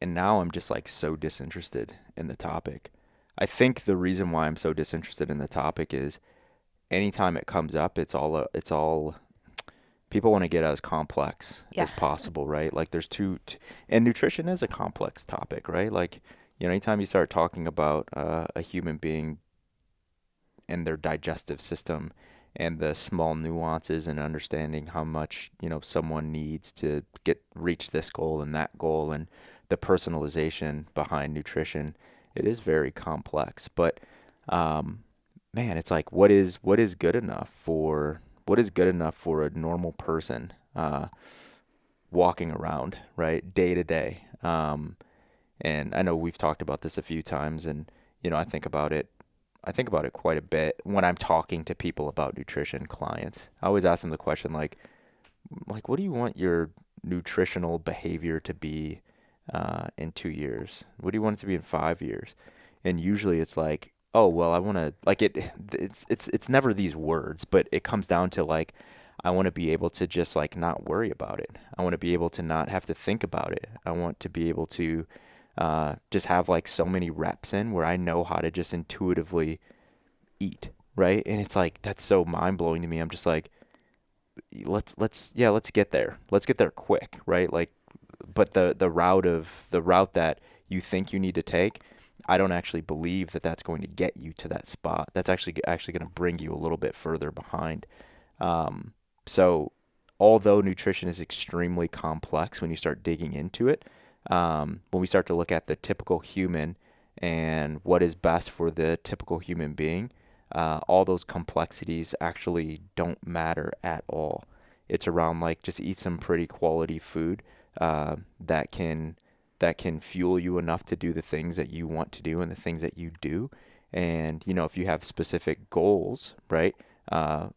and now I'm just like so disinterested in the topic. I think the reason why I'm so disinterested in the topic is anytime it comes up, it's all people want to get as complex as possible, right? Like there's and nutrition is a complex topic, right? Like, anytime you start talking about a human being and their digestive system and the small nuances and understanding how much, someone needs to reach this goal and that goal, and the personalization behind nutrition, it is very complex. But Man, it's like, what is good enough for a normal person, walking around, right, day to day. And I know we've talked about this a few times, and I think about it. I think about it quite a bit when I'm talking to people about nutrition, clients. I always ask them the question like, what do you want your nutritional behavior to be in 2 years? What do you want it to be in 5 years? And usually it's like, oh, well, I want to like it. It's never these words, but it comes down to like, I want to be able to just like not worry about it. I want to be able to not have to think about it. I want to be able to just have like so many reps in where I know how to just intuitively eat, right? And it's like, that's so mind blowing to me. I'm just like, let's get there. Let's get there quick, right? Like, but the route that you think you need to take, I don't actually believe that that's going to get you to that spot. That's actually going to bring you a little bit further behind. So although nutrition is extremely complex when you start digging into it, when we start to look at the typical human and what is best for the typical human being, all those complexities actually don't matter at all. It's around like, just eat some pretty quality food that can fuel you enough to do the things that you want to do and the things that you do. And if you have specific goals, right,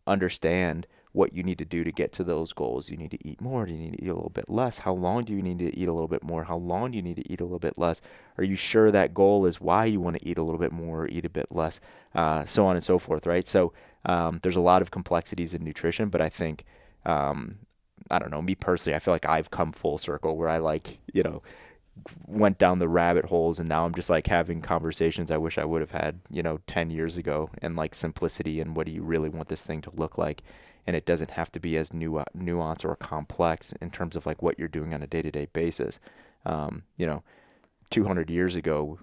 understand what you need to do to get to those goals. You need to eat more. Do you need to eat a little bit less? How long do you need to eat a little bit more? How long do you need to eat a little bit less? Are you sure that goal is why you want to eat a little bit more or eat a bit less? So on and so forth, right? So there's a lot of complexities in nutrition, but I think, I don't know, me personally, I feel like I've come full circle where I like, went down the rabbit holes, and now I'm just like having conversations I wish I would have had, 10 years ago, and like simplicity and what do you really want this thing to look like. And it doesn't have to be as nuanced or complex in terms of like what you're doing on a day-to-day basis. 200 years ago,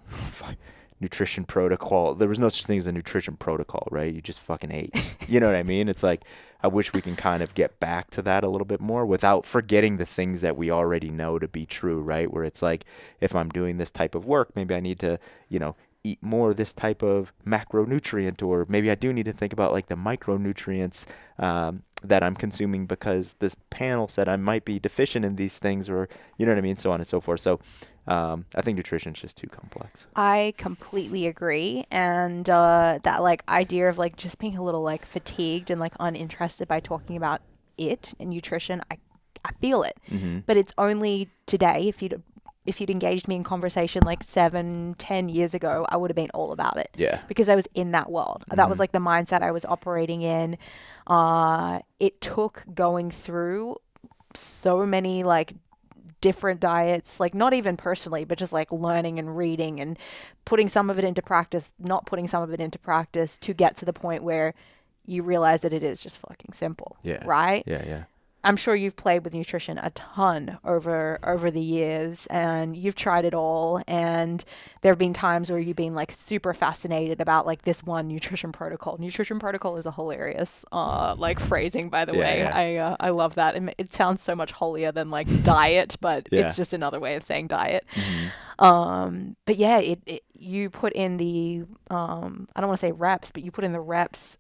nutrition protocol, there was no such thing as a nutrition protocol, right? You just fucking ate. You know what I mean? It's like, I wish we can kind of get back to that a little bit more without forgetting the things that we already know to be true, right? Where it's like, if I'm doing this type of work, maybe I need to, eat more of this type of macronutrient, or maybe I do need to think about like the micronutrients that I'm consuming because this panel said I might be deficient in these things, or you know what I mean, so on and so forth. So I think nutrition is just too complex. I completely agree. And that like idea of like just being a little like fatigued and like uninterested by talking about it and nutrition, I feel it. Mm-hmm. But it's only today, if you'd engaged me in conversation like 7-10 years ago, I would have been all about it. Yeah. Because I was in that world. Mm-hmm. That was like the mindset I was operating in. It took going through so many like different diets, like not even personally, but just like learning and reading and putting some of it into practice, not putting some of it into practice, to get to the point where you realize that it is just fucking simple. Yeah. Right? Yeah. I'm sure you've played with nutrition a ton over the years, and you've tried it all, and there have been times where you've been like super fascinated about like this one nutrition protocol. Nutrition protocol is a hilarious like phrasing, by the way. Yeah. I love that. It sounds so much holier than like diet, but it's just another way of saying diet. Mm-hmm. But yeah, it you put in the I don't want to say reps, but you put in the reps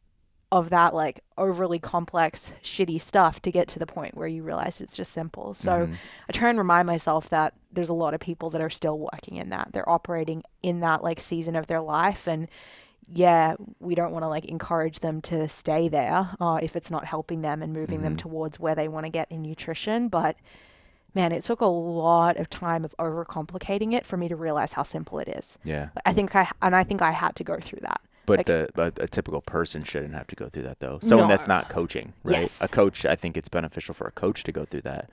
of that like overly complex shitty stuff to get to the point where you realize it's just simple. So I try and remind myself that there's a lot of people that are still working in that. They're operating in that like season of their life, and yeah, we don't want to like encourage them to stay there if it's not helping them and moving them towards where they want to get in nutrition. But man, it took a lot of time of overcomplicating it for me to realize how simple it is. Yeah. I think I had to go through that. But a typical person shouldn't have to go through that, though. Someone that's not coaching, right? Yes. A coach, I think it's beneficial for a coach to go through that.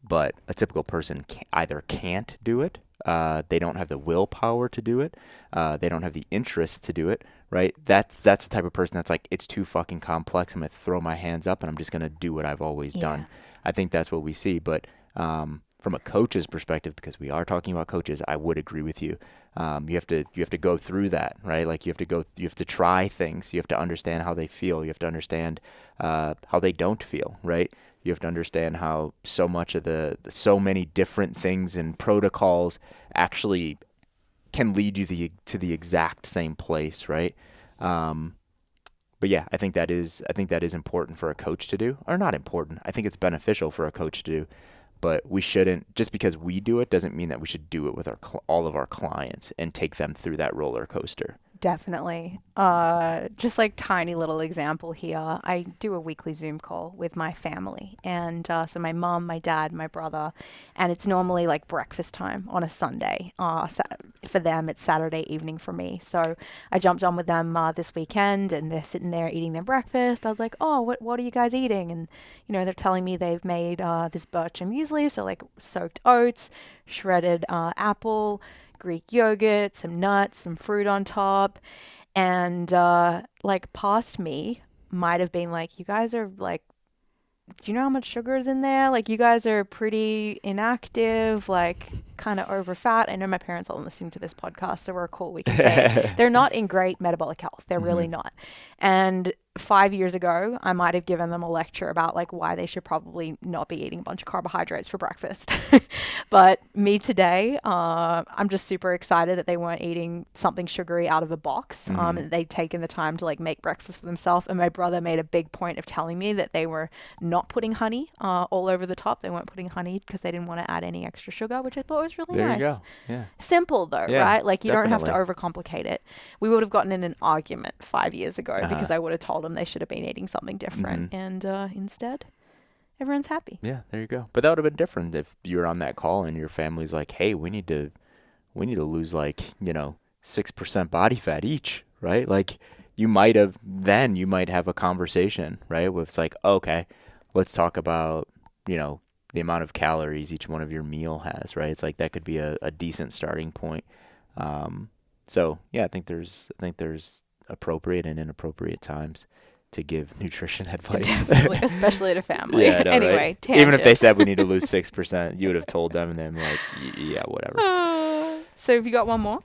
But a typical person either can't do it, they don't have the willpower to do it, they don't have the interest to do it, right? That's the type of person that's like, it's too fucking complex, I'm going to throw my hands up and I'm just going to do what I've always done. I think that's what we see. But from a coach's perspective, because we are talking about coaches, I would agree with you. You have to go through that, right? Like you have to try things. You have to understand how they feel. You have to understand how they don't feel, right? You have to understand how so many different things and protocols actually can lead you to the exact same place, right? But yeah, I think that is important for a coach to do, or not important. I think it's beneficial for a coach to do, but we shouldn't, just because we do it doesn't mean that we should do it with all of our clients and take them through that roller coaster. Definitely. Just like tiny little example here. I do a weekly Zoom call with my family, and so my mom, my dad, my brother, and it's normally like breakfast time on a Sunday. For them, it's Saturday evening for me. So I jumped on with them this weekend, and they're sitting there eating their breakfast. I was like, "Oh, what are you guys eating?" And they're telling me they've made this bircher muesli, so like soaked oats, shredded apple, Greek yogurt, some nuts, some fruit on top. And like past me might have been like, you guys are like, do you know how much sugar is in there? Like, you guys are pretty inactive, like kind of over fat. I know my parents aren't listening to this podcast, so we're cool. We can say they're not in great metabolic health. They're really not. And 5 years ago, I might have given them a lecture about like why they should probably not be eating a bunch of carbohydrates for breakfast. But me today, I'm just super excited that they weren't eating something sugary out of a box. And they'd taken the time to like make breakfast for themselves. And my brother made a big point of telling me that they were not putting honey all over the top. They weren't putting honey because they didn't want to add any extra sugar, which I thought was really There nice. you go. Yeah. Simple though, Yeah, right? Like you don't have to definitely. overcomplicate it. We would have gotten in an argument 5 years ago because I would have told them they should have been eating something different. And instead, everyone's happy. Yeah, there you go. But that would have been different if you were on that call and your family's like, "Hey, we need to lose like, 6% body fat each," right? Like you might have a conversation, right? Where it's like, "Okay, let's talk about, the amount of calories each one of your meal has," right? It's like that could be a decent starting point. So yeah, I think there's appropriate and inappropriate times to give nutrition advice. Definitely, especially to family. Yeah, I know, Anyway, right? tangent. Even if they said we need to lose 6%, you would have told them, and then like, yeah, whatever. So have you got one more?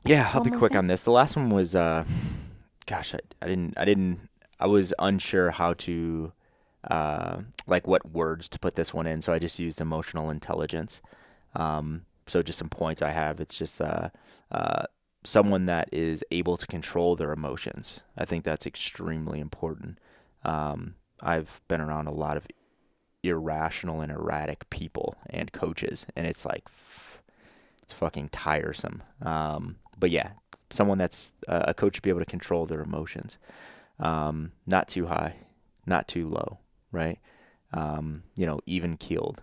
Yeah, I'll One be more quick thing? on this. The last one was, gosh, I was unsure how to, like what words to put this one in, so I just used emotional intelligence. So just some points I have. It's just someone that is able to control their emotions. I think that's extremely important. I've been around a lot of irrational and erratic people and coaches, and it's like it's fucking tiresome. But yeah, someone that's a coach should be able to control their emotions. Not too high, not too low, right? Even keeled.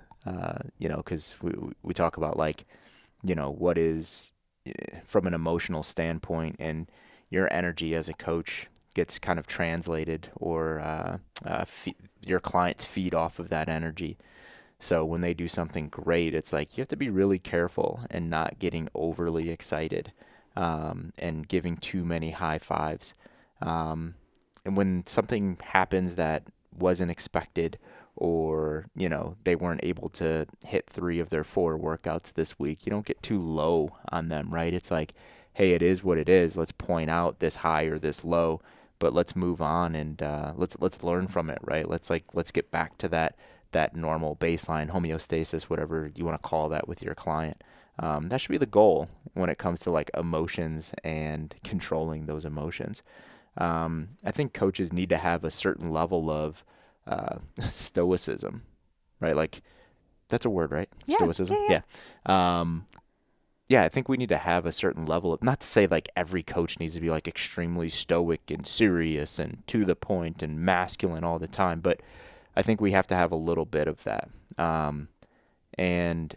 Because we talk about like, what is from an emotional standpoint, and your energy as a coach gets kind of translated, or your clients feed off of that energy. So when they do something great, it's like you have to be really careful and not getting overly excited, and giving too many high fives. And when something happens that wasn't expected, or they weren't able to hit 3 of their 4 workouts this week, you don't get too low on them, right? It's like, hey, it is what it is. Let's point out this high or this low, but let's move on, and let's learn from it, right? Let's get back to that normal baseline homeostasis, whatever you want to call that, with your client. That should be the goal when it comes to like emotions and controlling those emotions. I think coaches need to have a certain level of stoicism, right? Like that's a word, right? Yeah, Stoicism. yeah. Yeah, I think we need to have a certain level of, not to say like every coach needs to be like extremely stoic and serious and to the point and masculine all the time, but I think we have to have a little bit of that. And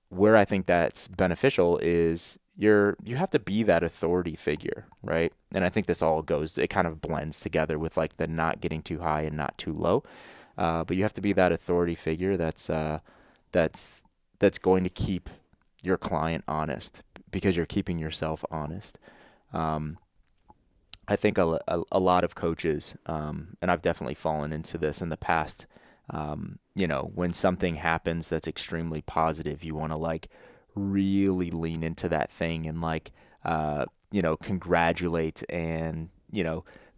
where I think that's beneficial is you have to be that authority figure, right? And I think it kind of blends together with like the not getting too high and not too low. But you have to be that authority figure that's going to keep your client honest, because you're keeping yourself honest. I think a lot of coaches, and I've definitely fallen into this in the past, when something happens that's extremely positive, you want to like really lean into that thing and like, congratulate and,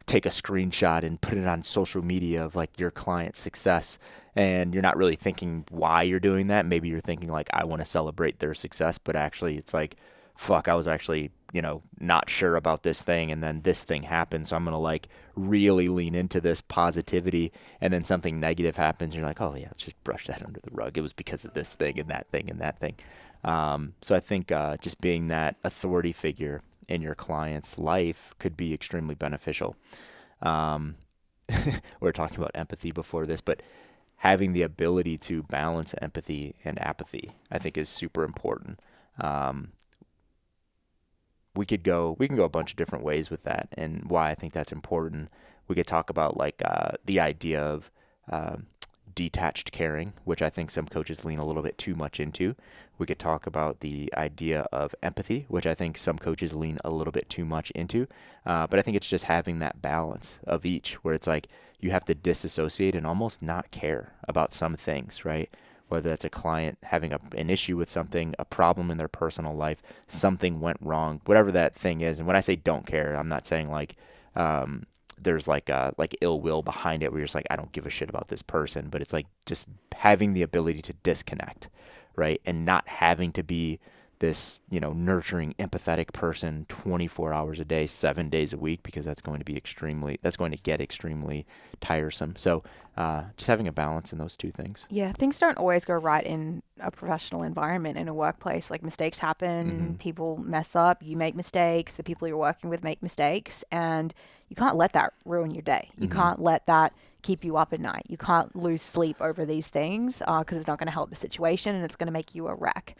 take a screenshot and put it on social media of like your client's success. And you're not really thinking why you're doing that. Maybe you're thinking like, I want to celebrate their success, but actually it's like fuck, I was actually, not sure about this thing, and then this thing happened, so I'm going to like really lean into this positivity, and then something negative happens, and you're like, oh yeah, let's just brush that under the rug. It was because of this thing and that thing and that thing. So I think just being that authority figure in your client's life could be extremely beneficial. We were talking about empathy before this, but having the ability to balance empathy and apathy, I think, is super important. We can go a bunch of different ways with that, and why I think that's important. We could talk about like the idea of detached caring, which I think some coaches lean a little bit too much into. We could talk about the idea of empathy, which I think some coaches lean a little bit too much into. But I think it's just having that balance of each, where it's like you have to disassociate and almost not care about some things, right? Whether that's a client having an issue with something, a problem in their personal life, something went wrong, whatever that thing is. And when I say don't care, I'm not saying like there's like ill will behind it where you're just like, I don't give a shit about this person. But it's like just having the ability to disconnect, right? And not having to be this, nurturing, empathetic person 24 hours a day, 7 days a week, because that's going to get extremely tiresome. So just having a balance in those two things. Yeah, things don't always go right in a professional environment, in a workplace. Like mistakes happen, people mess up, you make mistakes, the people you're working with make mistakes, and you can't let that ruin your day. You can't let that keep you up at night. You can't lose sleep over these things because it's not going to help the situation and it's going to make you a wreck.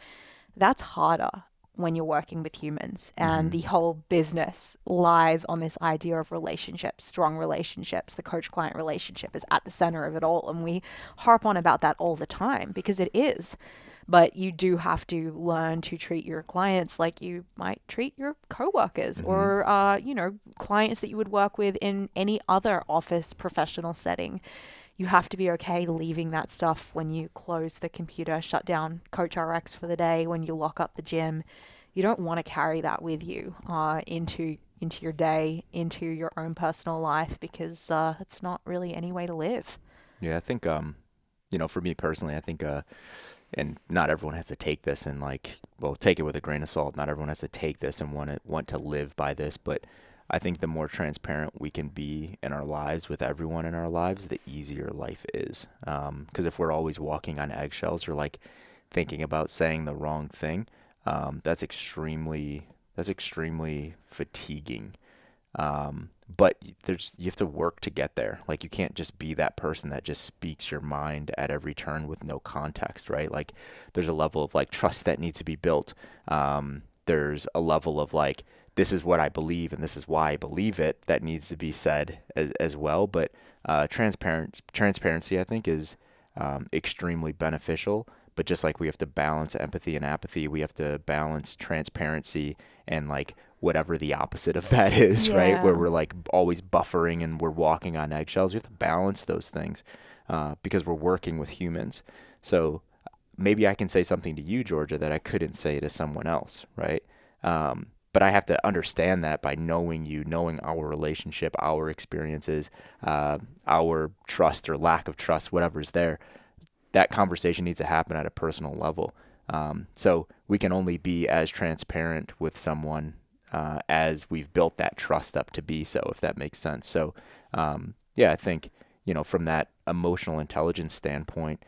That's harder when you're working with humans, and the whole business lies on this idea of relationships, strong relationships. The coach-client relationship is at the center of it all, and we harp on about that all the time because it is. But you do have to learn to treat your clients like you might treat your coworkers or, clients that you would work with in any other office professional setting. You have to be okay leaving that stuff when you close the computer, shut down Coach RX for the day, when you lock up the gym. You don't want to carry that with you into your day, into your own personal life, because it's not really any way to live. Yeah, I think, for me personally, I think, and not everyone has to take this and take it with a grain of salt. Not everyone has to take this and want to live by this, but I think the more transparent we can be in our lives with everyone in our lives, the easier life is. Because if we're always walking on eggshells or like thinking about saying the wrong thing, that's extremely fatiguing. But you have to work to get there. Like you can't just be that person that just speaks your mind at every turn with no context, right? Like there's a level of like trust that needs to be built. There's a level of like, this is what I believe and this is why I believe it, that needs to be said as well. But transparency, I think, is extremely beneficial. But just like we have to balance empathy and apathy, we have to balance transparency and like whatever the opposite of that is, right? Where we're like always buffering and we're walking on eggshells. We have to balance those things because we're working with humans. So maybe I can say something to you, Georgia, that I couldn't say to someone else, right? But I have to understand that by knowing you, knowing our relationship, our experiences, our trust or lack of trust, whatever's there. That conversation needs to happen at a personal level. So we can only be as transparent with someone as we've built that trust up to be so, if that makes sense. So, I think, from that emotional intelligence standpoint,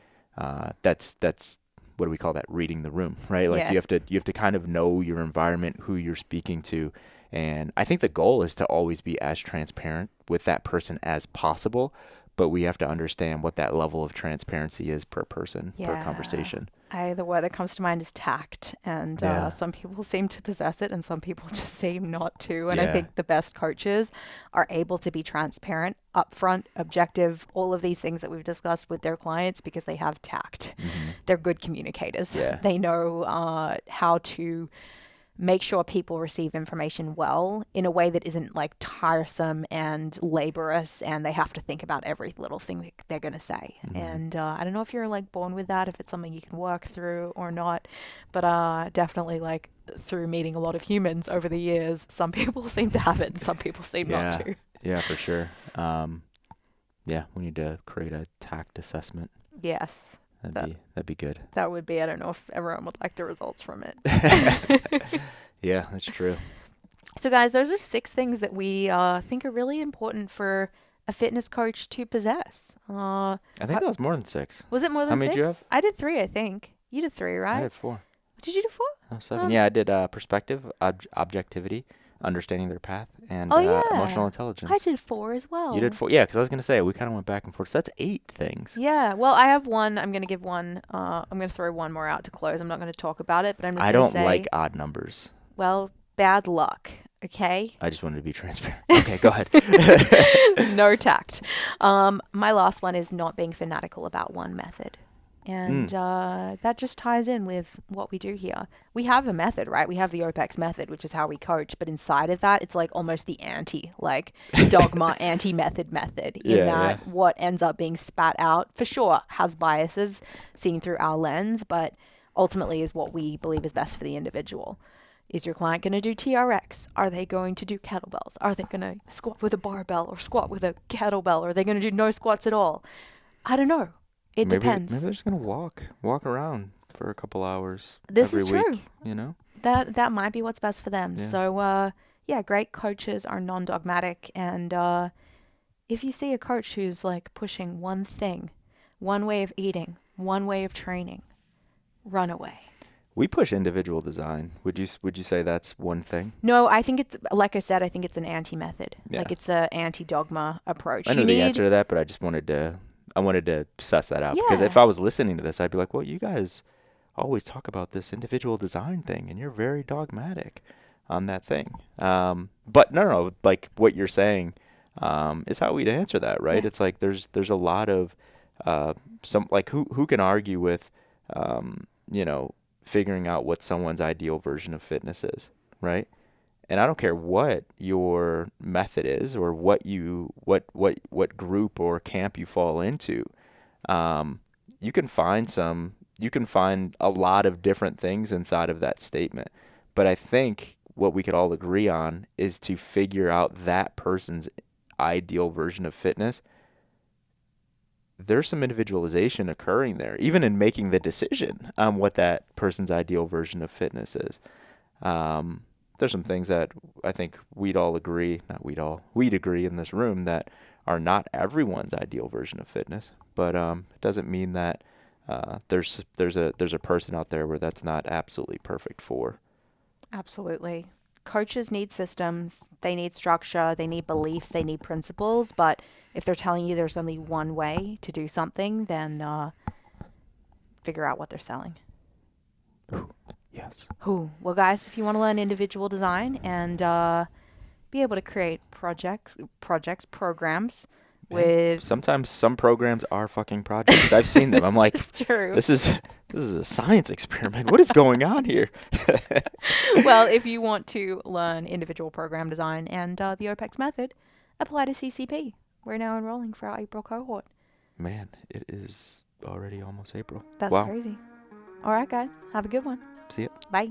that's what do we call that? Reading the room, right? Like you have to kind of know your environment, who you're speaking to. And I think the goal is to always be as transparent with that person as possible. But we have to understand what that level of transparency is per person, per conversation. The word that comes to mind is tact. And some people seem to possess it and some people just seem not to. And I think the best coaches are able to be transparent, upfront, objective, all of these things that we've discussed with their clients because they have tact. They're good communicators. Yeah. They know how to make sure people receive information well in a way that isn't like tiresome and laborious and they have to think about every little thing that they're going to say. And I don't know if you're like born with that, if it's something you can work through or not, but definitely like through meeting a lot of humans over the years, some people seem to have it and some people seem not to. Yeah, for sure. We need to create a tact assessment. Yes. That'd be good. That would be, I don't know if everyone would like the results from it. Yeah, that's true. So, guys, those are 6 things that we think are really important for a fitness coach to possess. I think that was more than 6. Was it more How than many 6? did you have? I did 3, I think. You did 3, I right? did 4. Did you do 4? Oh, 7. Yeah, I did perspective, objectivity, understanding their path, and Oh, yeah. emotional intelligence. I did 4 as well. You did 4? Yeah, because I was going to say, we kind of went back and forth. So that's 8 things. Yeah. Well, I have one. I'm going to give one. I'm going to throw one more out to close. I'm not going to talk about it, but I'm just I going don't to say. like odd numbers. Well, bad luck. Okay. I just wanted to be transparent. Okay, go ahead. No tact. My last one is not being fanatical about one method. And that just ties in with what we do here. We have a method, right? We have the OPEX method, which is how we coach. But inside of that, it's like almost the dogma, anti-method method. In that what ends up being spat out, for sure, has biases seen through our lens, but ultimately is what we believe is best for the individual. Is your client going to do TRX? Are they going to do kettlebells? Are they going to squat with a barbell or squat with a kettlebell? Or are they going to do no squats at all? I don't know. It depends. Maybe they're just going to walk around for a couple hours This every is week, true. you know? That might be what's best for them. Yeah. So, great coaches are non-dogmatic. And if you see a coach who's like pushing one thing, one way of eating, one way of training, run away. We push individual design. Would you say that's one thing? No, I think it's, like I said, I think it's an anti-method. Yeah. Like it's an anti-dogma approach. I know the answer to that, but I just wanted to suss that out. Yeah. Because if I was listening to this, I'd be like, well, you guys always talk about this individual design thing, and you're very dogmatic on that thing. But no, like what you're saying is how we'd answer that, right? Yeah. It's like there's a lot of some, like, who can argue with figuring out what someone's ideal version of fitness is, right? And I don't care what your method is or what group or camp you fall into. You can find a lot of different things inside of that statement. But I think what we could all agree on is to figure out that person's ideal version of fitness. There's some individualization occurring there, even in making the decision on what that person's ideal version of fitness is. There's some things that I think we'd agree in this room that are not everyone's ideal version of fitness, but it doesn't mean that there's a person out there where that's not absolutely perfect for. Absolutely. Coaches need systems, they need structure, they need beliefs, they need principles, but if they're telling you there's only one way to do something, then figure out what they're selling. Yes. Well, guys, if you want to learn individual design and be able to create programs with... Sometimes some programs are fucking projects. I've seen them. I'm like, true. This is a science experiment. What is going on here? Well, if you want to learn individual program design and the OPEX method, apply to CCP. We're now enrolling for our April cohort. Man, it is already almost April. That's wow. Crazy. All right, guys. Have a good one. See ya. Bye.